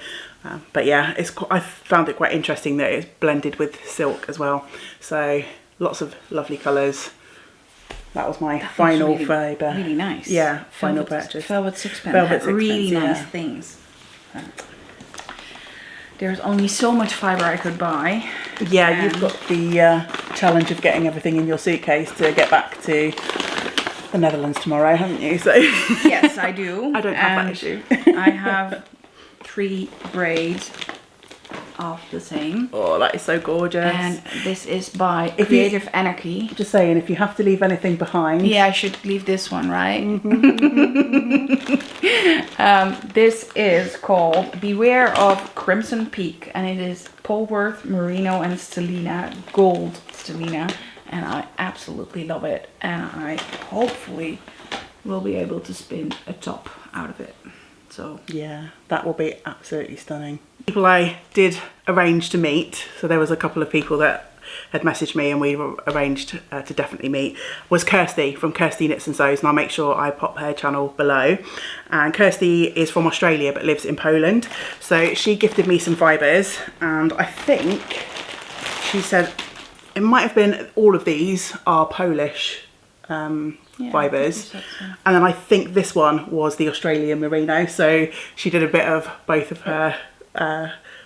But yeah, I found it quite interesting that it's blended with silk as well. So lots of lovely colours. That was my final fibre. Really nice. Yeah, final purchase. Velvet Sixpence. Velvet Sixpence, really nice things. There's only so much fibre I could buy. Yeah, you've got the challenge of getting everything in your suitcase to get back to the Netherlands tomorrow, haven't you? So yes, I do. I don't have that issue. I have 3 braids of the same. Oh, that is so gorgeous. And this is by Creative Anarchy. Just saying, if you have to leave anything behind. Yeah, I should leave this one, right? Mm-hmm. This is called Beware of Crimson Peak, and it is Polworth, Merino and Stellina, gold Stellina. And I absolutely love it. And I hopefully will be able to spin a top out of it. So yeah, that will be absolutely stunning. People I did arrange to meet, so there was a couple of people that had messaged me and we arranged to definitely meet, was Kirsty from Kirsty Knits and Sews, and I'll make sure I pop her channel below. And Kirsty is from Australia but lives in Poland, so she gifted me some fibres, and I think she said it might have been all of these are Polish fibres, and then I think this one was the Australian merino, so she did a bit of both of her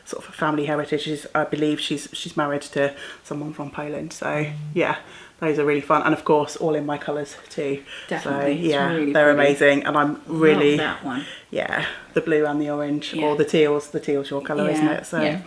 sort of family heritages. I believe she's married to someone from Poland, so yeah, those are really fun, and of course all in my colours too. Definitely. So yeah, really they're pretty. amazing, and I'm really Love that one. Yeah, the blue and the orange, Yeah. or the teal's your colour, isn't it? So yeah.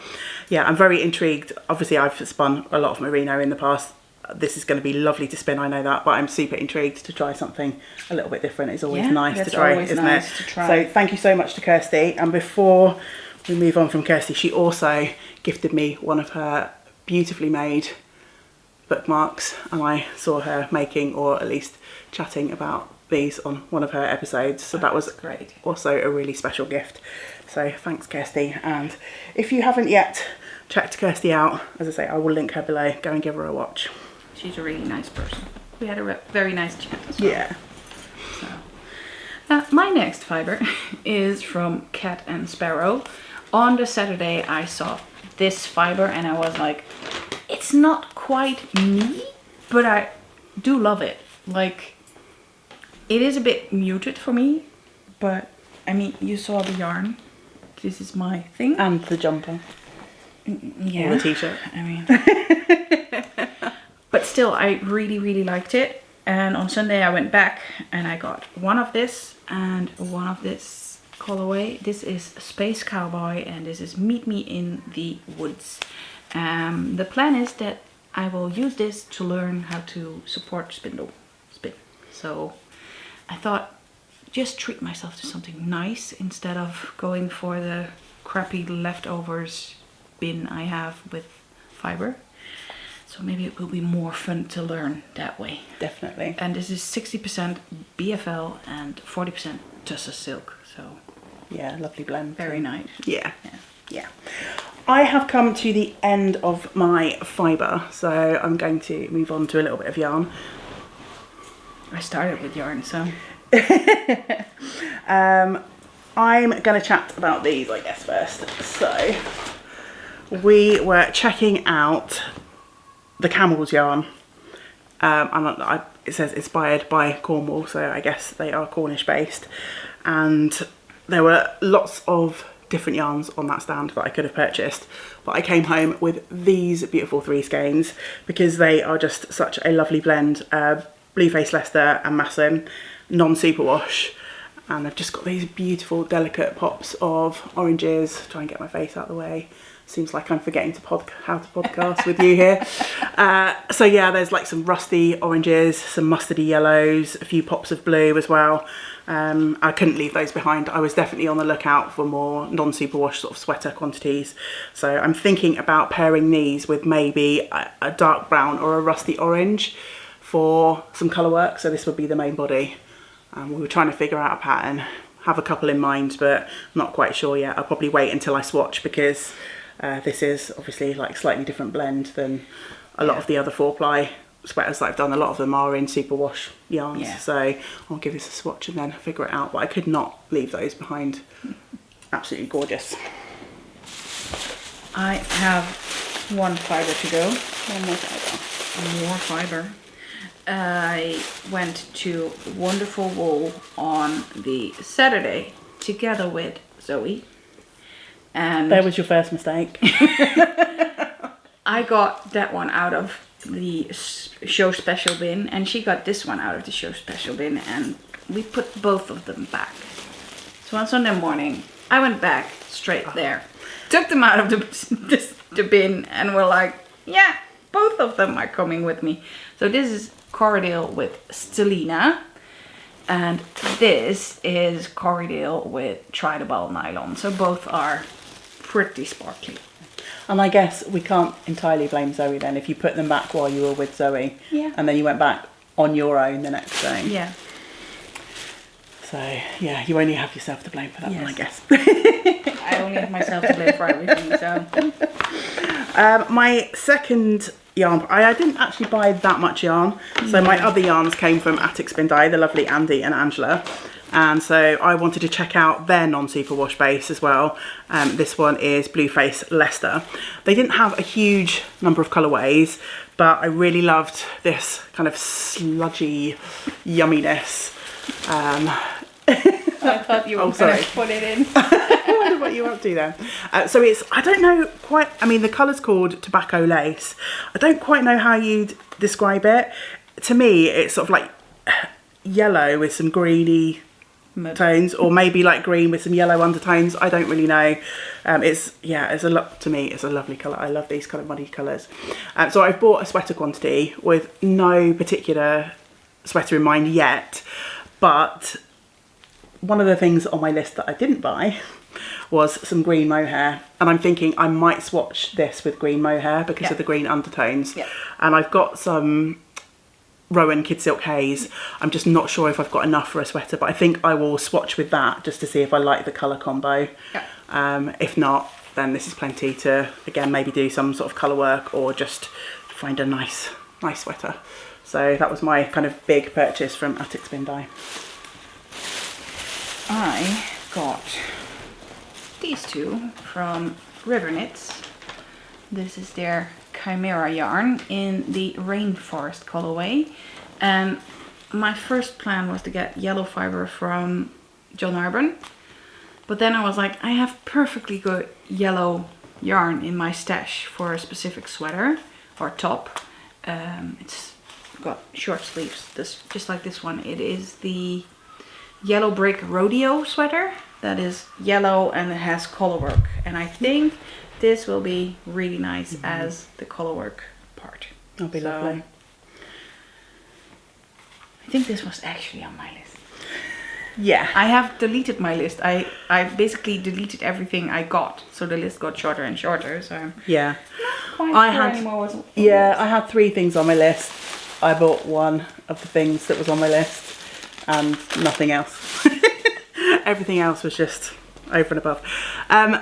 yeah, I'm very intrigued. Obviously I've spun a lot of merino in the past. This is going to be lovely to spin, I know that, but I'm super intrigued to try something a little bit different. It's always nice to try, isn't it? So thank you so much to Kirsty. And before we move on from Kirsty, she also gifted me one of her beautifully made bookmarks, and I saw her making, or at least chatting about these on one of her episodes, so that was great. Also a really special gift. So thanks, Kirsty. And if you haven't yet checked Kirsty out, as I say, I will link her below. Go and give her a watch. She's a really nice person. We had a very nice chat as well. Yeah. So, my next fibre is from Cat and Sparrow. On the Saturday I saw this fibre and I was like, it's not quite me, but I do love it. Like, it is a bit muted for me, but I mean, you saw the yarn. This is my thing. And the jumper. Yeah. Or the t-shirt. I mean, but still, I really liked it. And on Sunday I went back and I got one of this and one of this colorway. This is Space Cowboy and this is Meet Me in the Woods. The plan is that I will use this to learn how to support spin. So I thought, just treat myself to something nice instead of going for the crappy leftovers bin I have with fiber. So maybe it will be more fun to learn that way. Definitely. And this is 60% BFL and 40% Tussar silk. So yeah, lovely blend. very nice. Yeah. I have come to the end of my fibre, so I'm going to move on to a little bit of yarn. I started with yarn, so I'm going to chat about these, I guess, first. So we were checking out the Camel's yarn, and it says inspired by Cornwall, so I guess they are Cornish based, and there were lots of different yarns on that stand that I could have purchased, but I came home with these beautiful 3 skeins because they are just such a lovely blend. Blueface Leicester and Masson, non-superwash, and I've just got these beautiful delicate pops of oranges. Try and get my face out of the way. Seems like I'm forgetting to how to podcast with you here. So yeah, there's like some rusty oranges, some mustardy yellows, a few pops of blue as well. I couldn't leave those behind. I was definitely on the lookout for more non-superwash sort of sweater quantities. So I'm thinking about pairing these with maybe a dark brown or a rusty orange for some colour work. So this would be the main body. We were trying to figure out a pattern, have a couple in mind, but not quite sure yet. I'll probably wait until I swatch because this is obviously like slightly different blend than a lot of the other 4-ply sweaters that I've done. A lot of them are in superwash yarns, so I'll give this a swatch and then figure it out, but I could not leave those behind. Absolutely gorgeous. I have one fibre to go. One more fibre. More fibre. I went to Wonderful Wool on the Saturday together with Zoe. And there was your first mistake. I got that one out of the show special bin and she got this one out of the show special bin, and we put both of them back. So on Sunday morning I went back straight there, took them out of the bin, and we're like, yeah, both of them are coming with me. So this is Corriedale with Stellina, and this is Corriedale with Try-the-Ball nylon. So both are pretty sparkly. And I guess we can't entirely blame Zoe then if you put them back while you were with Zoe. Yeah. And then you went back on your own the next day. Yeah. So yeah, you only have yourself to blame for that one, I guess. I only have myself to blame for everything, so. My second yarn. I didn't actually buy that much yarn. So my other yarns came from Attic Spin Dye, the lovely Andy and Angela. And so I wanted to check out their non-superwash base as well. This one is Blueface Leicester. They didn't have a huge number of colourways, but I really loved this kind of sludgy yumminess. I thought you were going to put it in. I wonder what you're up to then. So it's, I don't know quite, I mean the colour's called Tobacco Lace. I don't quite know how you'd describe it. To me it's sort of like yellow with some greeny tones, or maybe like green with some yellow undertones. I don't really know. It's a lot, to me it's a lovely colour. I love these kind of muddy colours. So I've bought a sweater quantity with no particular sweater in mind yet, but one of the things on my list that I didn't buy was some green mohair, and I'm thinking I might swatch this with green mohair because of the green undertones. And I've got some Rowan Kid Silk Haze. I'm just not sure if I've got enough for a sweater, but I think I will swatch with that just to see if I like the colour combo. If not, then this is plenty to, again, maybe do some sort of colour work or just find a nice sweater. So that was my kind of big purchase from Attic Spin Dye. I got these two from River Knits. This is their Chimera yarn in the Rainforest colorway, and my first plan was to get yellow fiber from John Arbon, but then I was like, I have perfectly good yellow yarn in my stash for a specific sweater or top. It's got short sleeves, just like this one. It is the Yellow Brick Rodeo sweater that is yellow and it has color work, and I think this will be really nice as the color work part. That'll be lovely. I think this was actually on my list. Yeah. I have deleted my list. I basically deleted everything I got, so the list got shorter and shorter. So I'm yeah. not quite sure anymore what's on the list. I had 3 things on my list. I bought one of the things that was on my list and nothing else. Everything else was just over and above.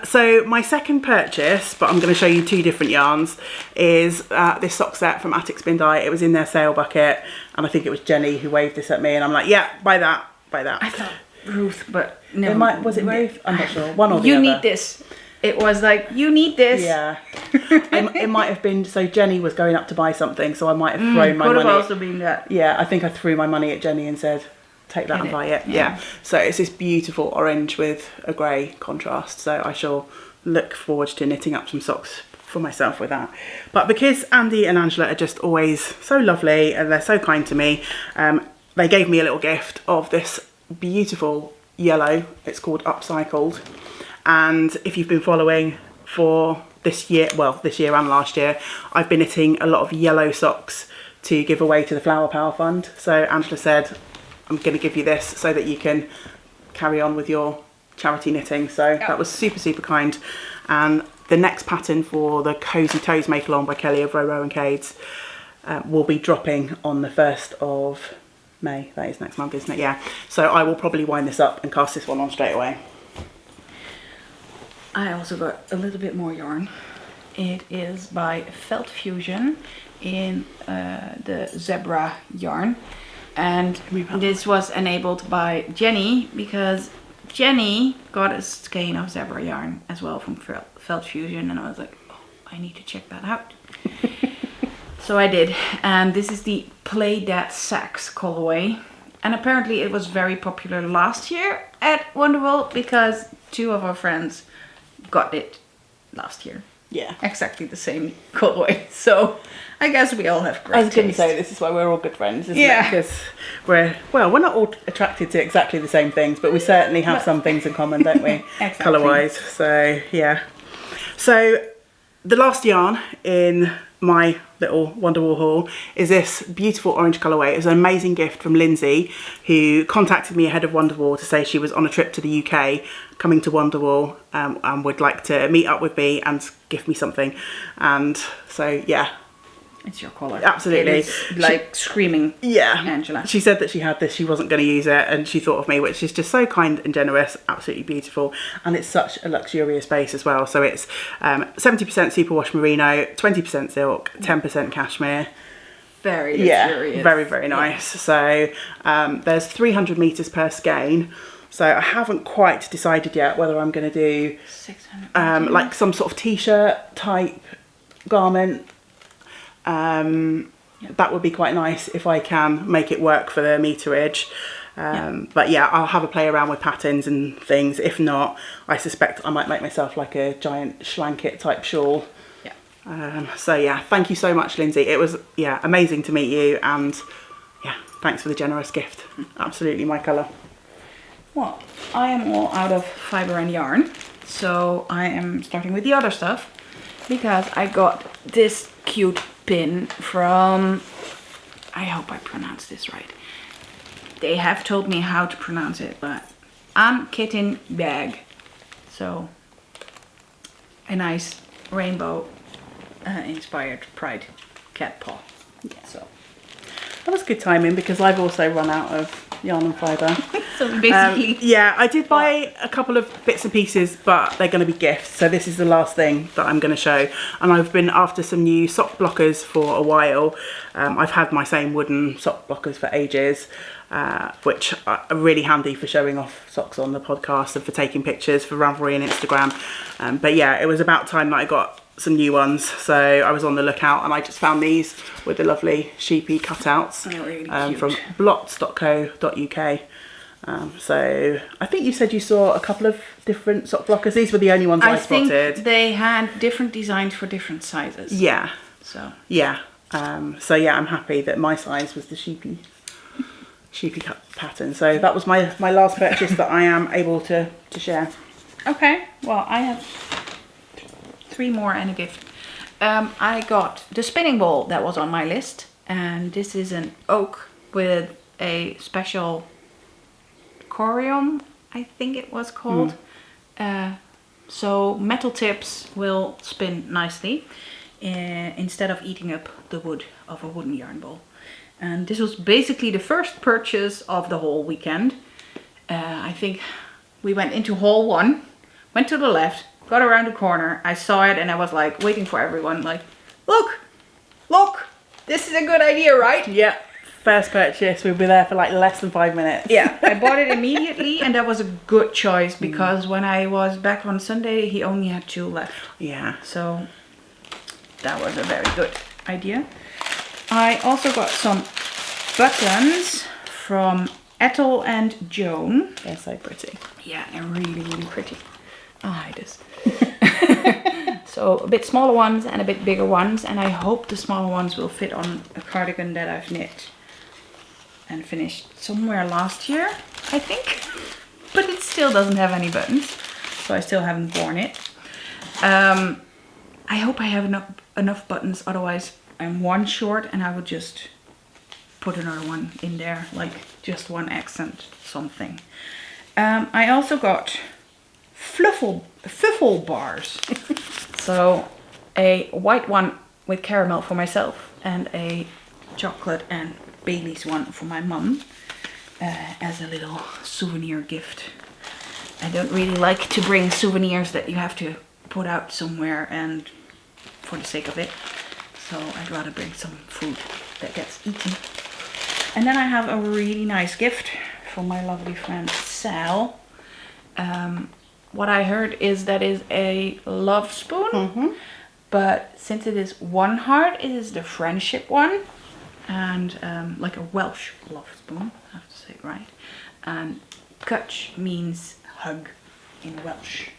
So my second purchase, but I'm going to show you 2 different yarns, is this sock set from Attic Spin Dye. It was in their sale bucket, and I think it was Jenny who waved this at me, and I'm like, yeah, buy that, buy that. I thought Ruth, but no. Was it Ruth? I'm not sure. One or the you other. need this. It was like, you need this. Yeah. It might have been, so Jenny was going up to buy something, so I might have thrown my money. Could have also been that. Yeah, I think I threw my money at Jenny and said, take that and buy it. Yeah. So it's this beautiful orange with a grey contrast. So I shall look forward to knitting up some socks for myself with that. But because Andy and Angela are just always so lovely and they're so kind to me, they gave me a little gift of this beautiful yellow. It's called Upcycled. And if you've been following for this year, well, this year and last year, I've been knitting a lot of yellow socks to give away to the Flower Power Fund. So Angela said, I'm going to give you this so that you can carry on with your charity knitting. So that was super, super kind. And the next pattern for the Cozy Toes Make Along by Kelly of Row and Cades will be dropping on the 1st of May. That is next month, isn't it? Yeah. So I will probably wind this up and cast this one on straight away. I also got a little bit more yarn. It is by Felt Fusion in the Zebra yarn. And this was enabled by Jenny because Jenny got a skein of Zebra yarn as well from Felt Fusion, and I was like, oh, I need to check that out. So I did, and this is the Play That Sax colorway, and apparently it was very popular last year at Wonderwool because 2 of our friends got it last year. Yeah. Exactly the same colorway. So I guess we all have great I was going to taste. say, this is why we're all good friends, isn't it? Because we're not all attracted to exactly the same things, but we certainly have some things in common, don't we? Exactly. Colour-wise. So, yeah. So, the last yarn in my little Wonderwool haul is this beautiful orange colourway. It was an amazing gift from Lindsay, who contacted me ahead of Wonderwool to say she was on a trip to the UK, coming to Wonderwool, and would like to meet up with me and gift me something. And so, yeah, It's your colour. Absolutely. It is like screaming. Yeah. Angela. She said that she had this, she wasn't going to use it, and she thought of me, which is just so kind and generous, absolutely beautiful. And it's such a luxurious base as well. So it's 70% superwash merino, 20% silk, 10% cashmere. Very luxurious. Yeah, very, very nice. Yeah. So there's 300 metres per skein. So I haven't quite decided yet whether I'm going to do 600 like some sort of t-shirt type garment. That would be quite nice if I can make it work for the meterage. But yeah, I'll have a play around with patterns and things. If not, I suspect I might make myself like a giant schlanket type shawl. So yeah, thank you so much, Lindsay. It was amazing to meet you, and yeah, thanks for the generous gift. Absolutely my colour. Well, I am all out of fibre and yarn, so I am starting with the other stuff, because I got this cute pin from, I hope I pronounced this right. They have told me how to pronounce it, but Kitten Bag. So a nice rainbow inspired pride cat paw. So that was good timing, because I've also run out of yarn and fibre. So basically, yeah, I did buy a couple of bits and pieces, but they're going to be gifts. So this is the last thing that I'm going to show. And I've been after some new sock blockers for a while. I've had my same wooden sock blockers for ages, which are really handy for showing off socks on the podcast and for taking pictures for Ravelry and Instagram. But yeah, it was about time that I got some new ones, so I was on the lookout, and I just found these with the lovely sheepy cutouts from blots.co.uk. So I think you said you saw a couple of different sock blockers. These were the only ones I spotted. I think they had different designs for different sizes. Yeah. So yeah. So yeah, I'm happy that my size was the sheepy cut pattern. So that was my last purchase that I am able to share. Okay. Well, I have 3 more and a gift. I got the spinning ball that was on my list, and this is an oak with a special corium, I think it was called. So metal tips will spin nicely instead of eating up the wood of a wooden yarn ball. And this was basically the first purchase of the whole weekend. I think we went into hall 1, went to the left, got around the corner, I saw it, and I was like waiting for everyone, like, look, this is a good idea, right? Yeah, first purchase, we'll be there for like less than 5 minutes. Yeah, I bought it immediately, and that was a good choice, because when I was back on Sunday, he only had 2 left. Yeah. So that was a very good idea. I also got some buttons from Ethel and Joan. They're so pretty. Yeah, they're really, really pretty. I'll hide this. So a bit smaller ones and a bit bigger ones, and I hope the smaller ones will fit on a cardigan that I've knit and finished somewhere last year, I think. But it still doesn't have any buttons, so I still haven't worn it. I hope I have enough buttons, otherwise I'm 1 short, and I would just put another one in there, like just 1 accent something. I also got Fluffle bars. So a white one with caramel for myself, and a chocolate and Bailey's one for my mum, as a little souvenir gift. I don't really like to bring souvenirs that you have to put out somewhere and for the sake of it. So I'd rather bring some food that gets eaten. And then I have a really nice gift from my lovely friend Sal. What I heard is that is a love spoon, but since it is 1 heart, it is the friendship one, and like a Welsh love spoon, I have to say it right. And Kutch means hug in Welsh,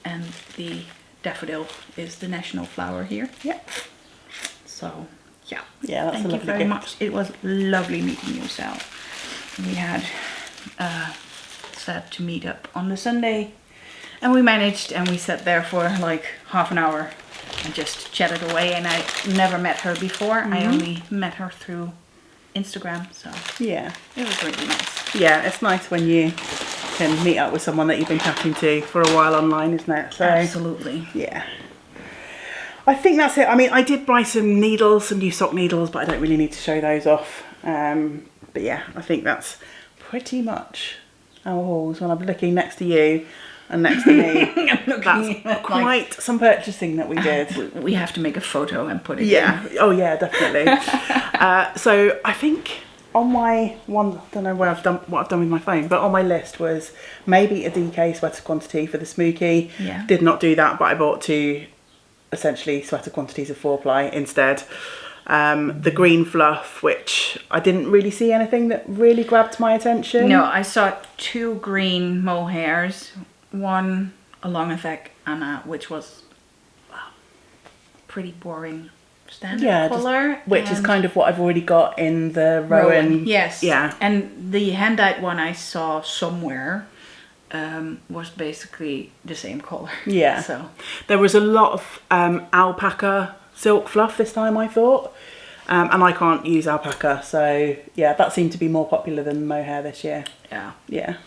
and the daffodil is the national flower here. Yep. So yeah, that's thank you very much. It was lovely meeting you, Sal. We had said to meet up on the Sunday, and we managed, and we sat there for like half an hour and just chatted away, and I never met her before. I only met her through Instagram, so yeah, it was really nice. Yeah, it's nice when you can meet up with someone that you've been chatting to for a while online, isn't it? So, absolutely. Yeah. I think that's it. I mean, I did buy some needles, some new sock needles, but I don't really need to show those off. But yeah, I think that's pretty much our hauls. When I'm looking next to you and next to me, that's quite some purchasing that we did. We have to make a photo and put it Yeah. in. Oh yeah, definitely. So I think on my one, I don't know what I've done with my phone, but on my list was maybe a DK sweater quantity for the Smokey. Yeah. Did not do that, but I bought 2 essentially sweater quantities of 4-ply instead. The green fluff, which I didn't really see anything that really grabbed my attention. No, I saw 2 green mohairs, one a long effect Anna, which was pretty boring standard color. Which is kind of what I've already got in the Rowan. Yes. Yeah. And the hand-dyed one I saw somewhere was basically the same color. Yeah. So there was a lot of alpaca silk fluff this time, I thought. And I can't use alpaca, so yeah, that seemed to be more popular than mohair this year. yeah. Yeah.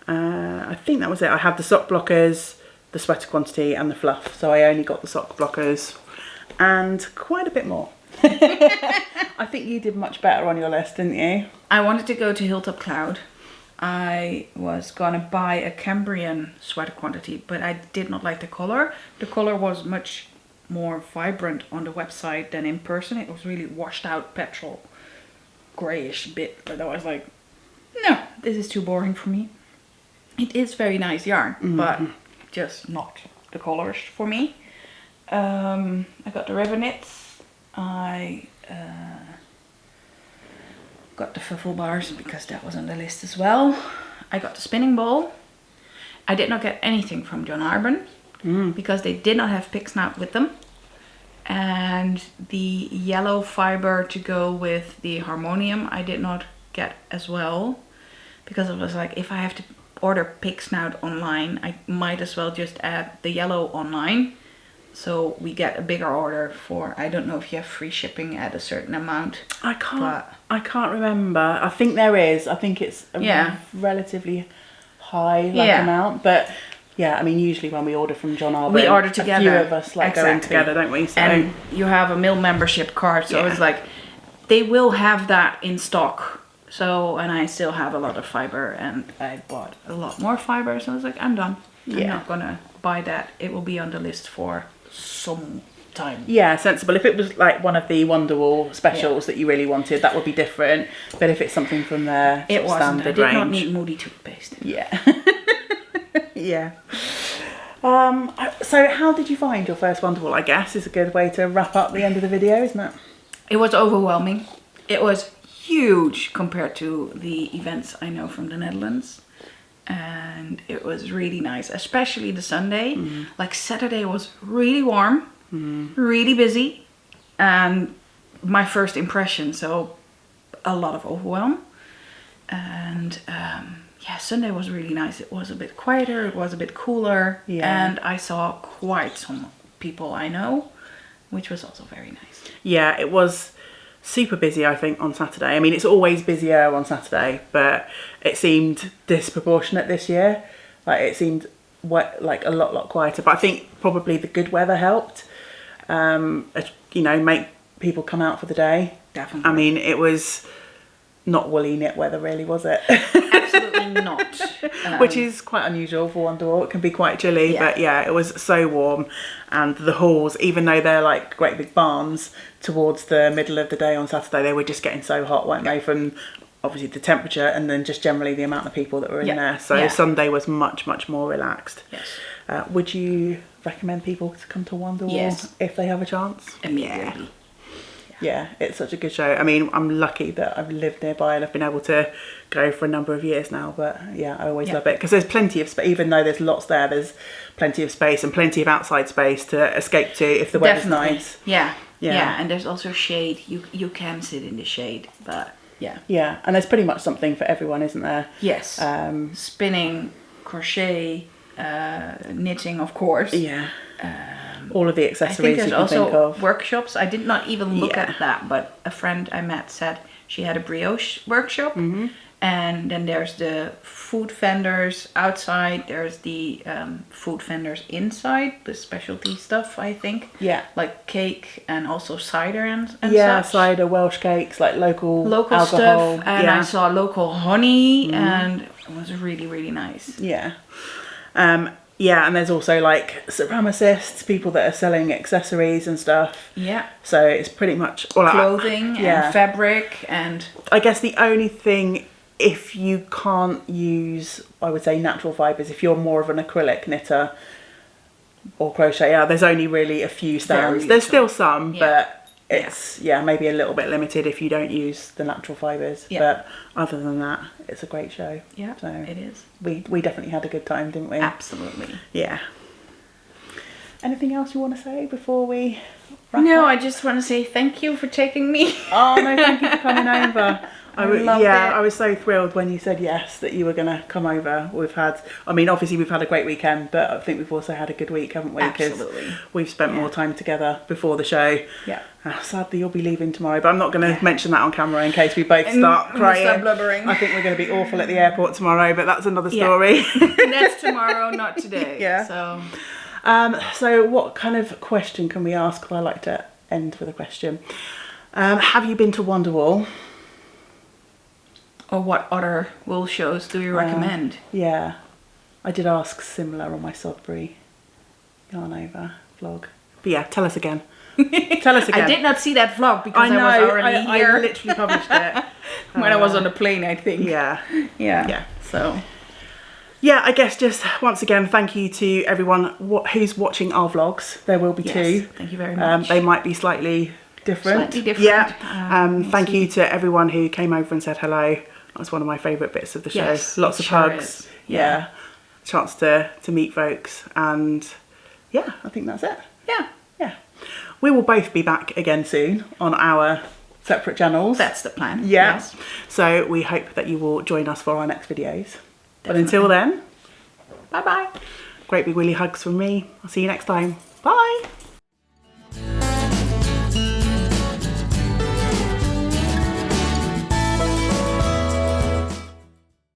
I think that was it. I had the sock blockers, the sweater quantity and the fluff. So I only got the sock blockers and quite a bit more. I think you did much better on your list, didn't you? I wanted to go to Hilltop Cloud. I was gonna buy a Cambrian sweater quantity, but I did not like the color. The color was much more vibrant on the website than in person. It was really washed out petrol grayish bit, but I was like, no, this is too boring for me. It is very nice yarn, but just not the colors for me. I got the river knits. I got the fuffle bars because that was on the list as well. I got the spinning ball. I did not get anything from John Arbon because they did not have pick snout with them. And the yellow fiber to go with the harmonium I did not get as well, because it was like, if I have to order pick snout online, I might as well just add the yellow online. So we get a bigger order for, I don't know if you have free shipping at a certain amount. I can't remember. I think there is. I think it's a relatively high amount, but yeah, I mean, usually when we order from John Arbon, we order together. A few of us go in together, don't we? So. And you have a mill membership card, so it's like they will have that in stock. So, and I still have a lot of fiber, and I bought a lot more fiber, so I was like, I'm done. I'm not gonna buy that. It will be on the list for some time. Yeah, sensible. If it was like one of the Wonderwool specials that you really wanted, that would be different. But if it's something from their it wasn't. standard I did range, not need Moody toothpaste. Yeah. Yeah. So how did you find your first Wonderwool, I guess, is a good way to wrap up the end of the video, isn't it? It was overwhelming. It was huge compared to the events I know from the Netherlands. And it was really nice, especially the Sunday. Like Saturday was really warm, really busy, and my first impression, so a lot of overwhelm. And yeah, Sunday was really nice. It was a bit quieter, it was a bit cooler, and I saw quite some people I know, which was also very nice. Yeah, it was super busy, I think, on Saturday. I mean, it's always busier on Saturday, but it seemed disproportionate this year. Like, it seemed like a lot quieter. But I think probably the good weather helped, you know, make people come out for the day. Definitely. I mean, it was not woolly knit weather, really, was it? Absolutely not. Which is quite unusual for Wonderwool. It can be quite chilly, but yeah, it was so warm. And the hauls, even though they're like great big barns, towards the middle of the day on Saturday, they were just getting so hot, weren't they? From obviously the temperature and then just generally the amount of people that were in there. So Sunday was much more relaxed. Yes. Would you recommend people to come to Wonderwool if they have a chance? Immediately. Yeah, it's such a good show. I mean, I'm lucky that I've lived nearby and I've been able to go for a number of years now. But yeah, I always love it because there's plenty of space. Even though there's lots there, there's plenty of space and plenty of outside space to escape to if the weather's nice. Yeah, and there's also shade. You can sit in the shade, but yeah, and there's pretty much something for everyone, isn't there? Yes. Spinning, crochet, knitting, of course. Yeah. All of the accessories. I think there's you can also think of. workshops. I did not even look at that, but a friend I met said she had a brioche workshop, And then there's the food vendors outside. There's the food vendors inside, the specialty stuff, I think. Yeah. Like cake and also cider and Yeah, such. cider, Welsh cakes, like local alcohol. Stuff. And yeah. I saw local honey and it was really, really nice. Yeah. Yeah, and there's also like ceramicists, people that are selling accessories and stuff. Yeah. So it's pretty much all clothing and fabric and... I guess the only thing, if you can't use, I would say, natural fibres, if you're more of an acrylic knitter or crocheter, there's only really a few stands. There's still some, but it's, maybe a little bit limited if you don't use the natural fibres. Yeah. But other than that, it's a great show. Yeah, so it is. We definitely had a good time, didn't we? Absolutely. Yeah. Anything else you want to say before we wrap No, up? I just want to say thank you for taking me. Oh, no, thank you for coming over. loved it. I was so thrilled when you said yes, that you were going to come over. Obviously we've had a great weekend, but I think we've also had a good week, haven't we? Absolutely. We've spent more time together before the show. Yeah. Sadly, you'll be leaving tomorrow, but I'm not going to mention that on camera in case we both start crying. Start blubbering. I think we're going to be awful at the airport tomorrow, but that's another story. That's tomorrow, not today. Yeah. So what kind of question can we ask? 'Cause I like to end with a question. Have you been to Wonderwool? Or what other wool shows do you recommend? Yeah, I did ask similar on my Sodbury Yarn Over vlog. But yeah, tell us again. Tell us again. I did not see that vlog because I was already here. I literally published it. When I was on the plane, I think. Yeah. Yeah. So. Yeah, I guess just once again, thank you to everyone who's watching our vlogs. There will be two. Thank you very much. They might be slightly different. Yeah. Thank you to everyone who came over and said hello. That was one of my favourite bits of the show. Yes, lots of hugs. Yeah. Chance to meet folks. And yeah, I think that's it. Yeah. Yeah. We will both be back again soon on our separate channels. That's the plan. Yeah. Yes. So we hope that you will join us for our next videos. But until then, bye-bye. Great big willy hugs from me. I'll see you next time. Bye.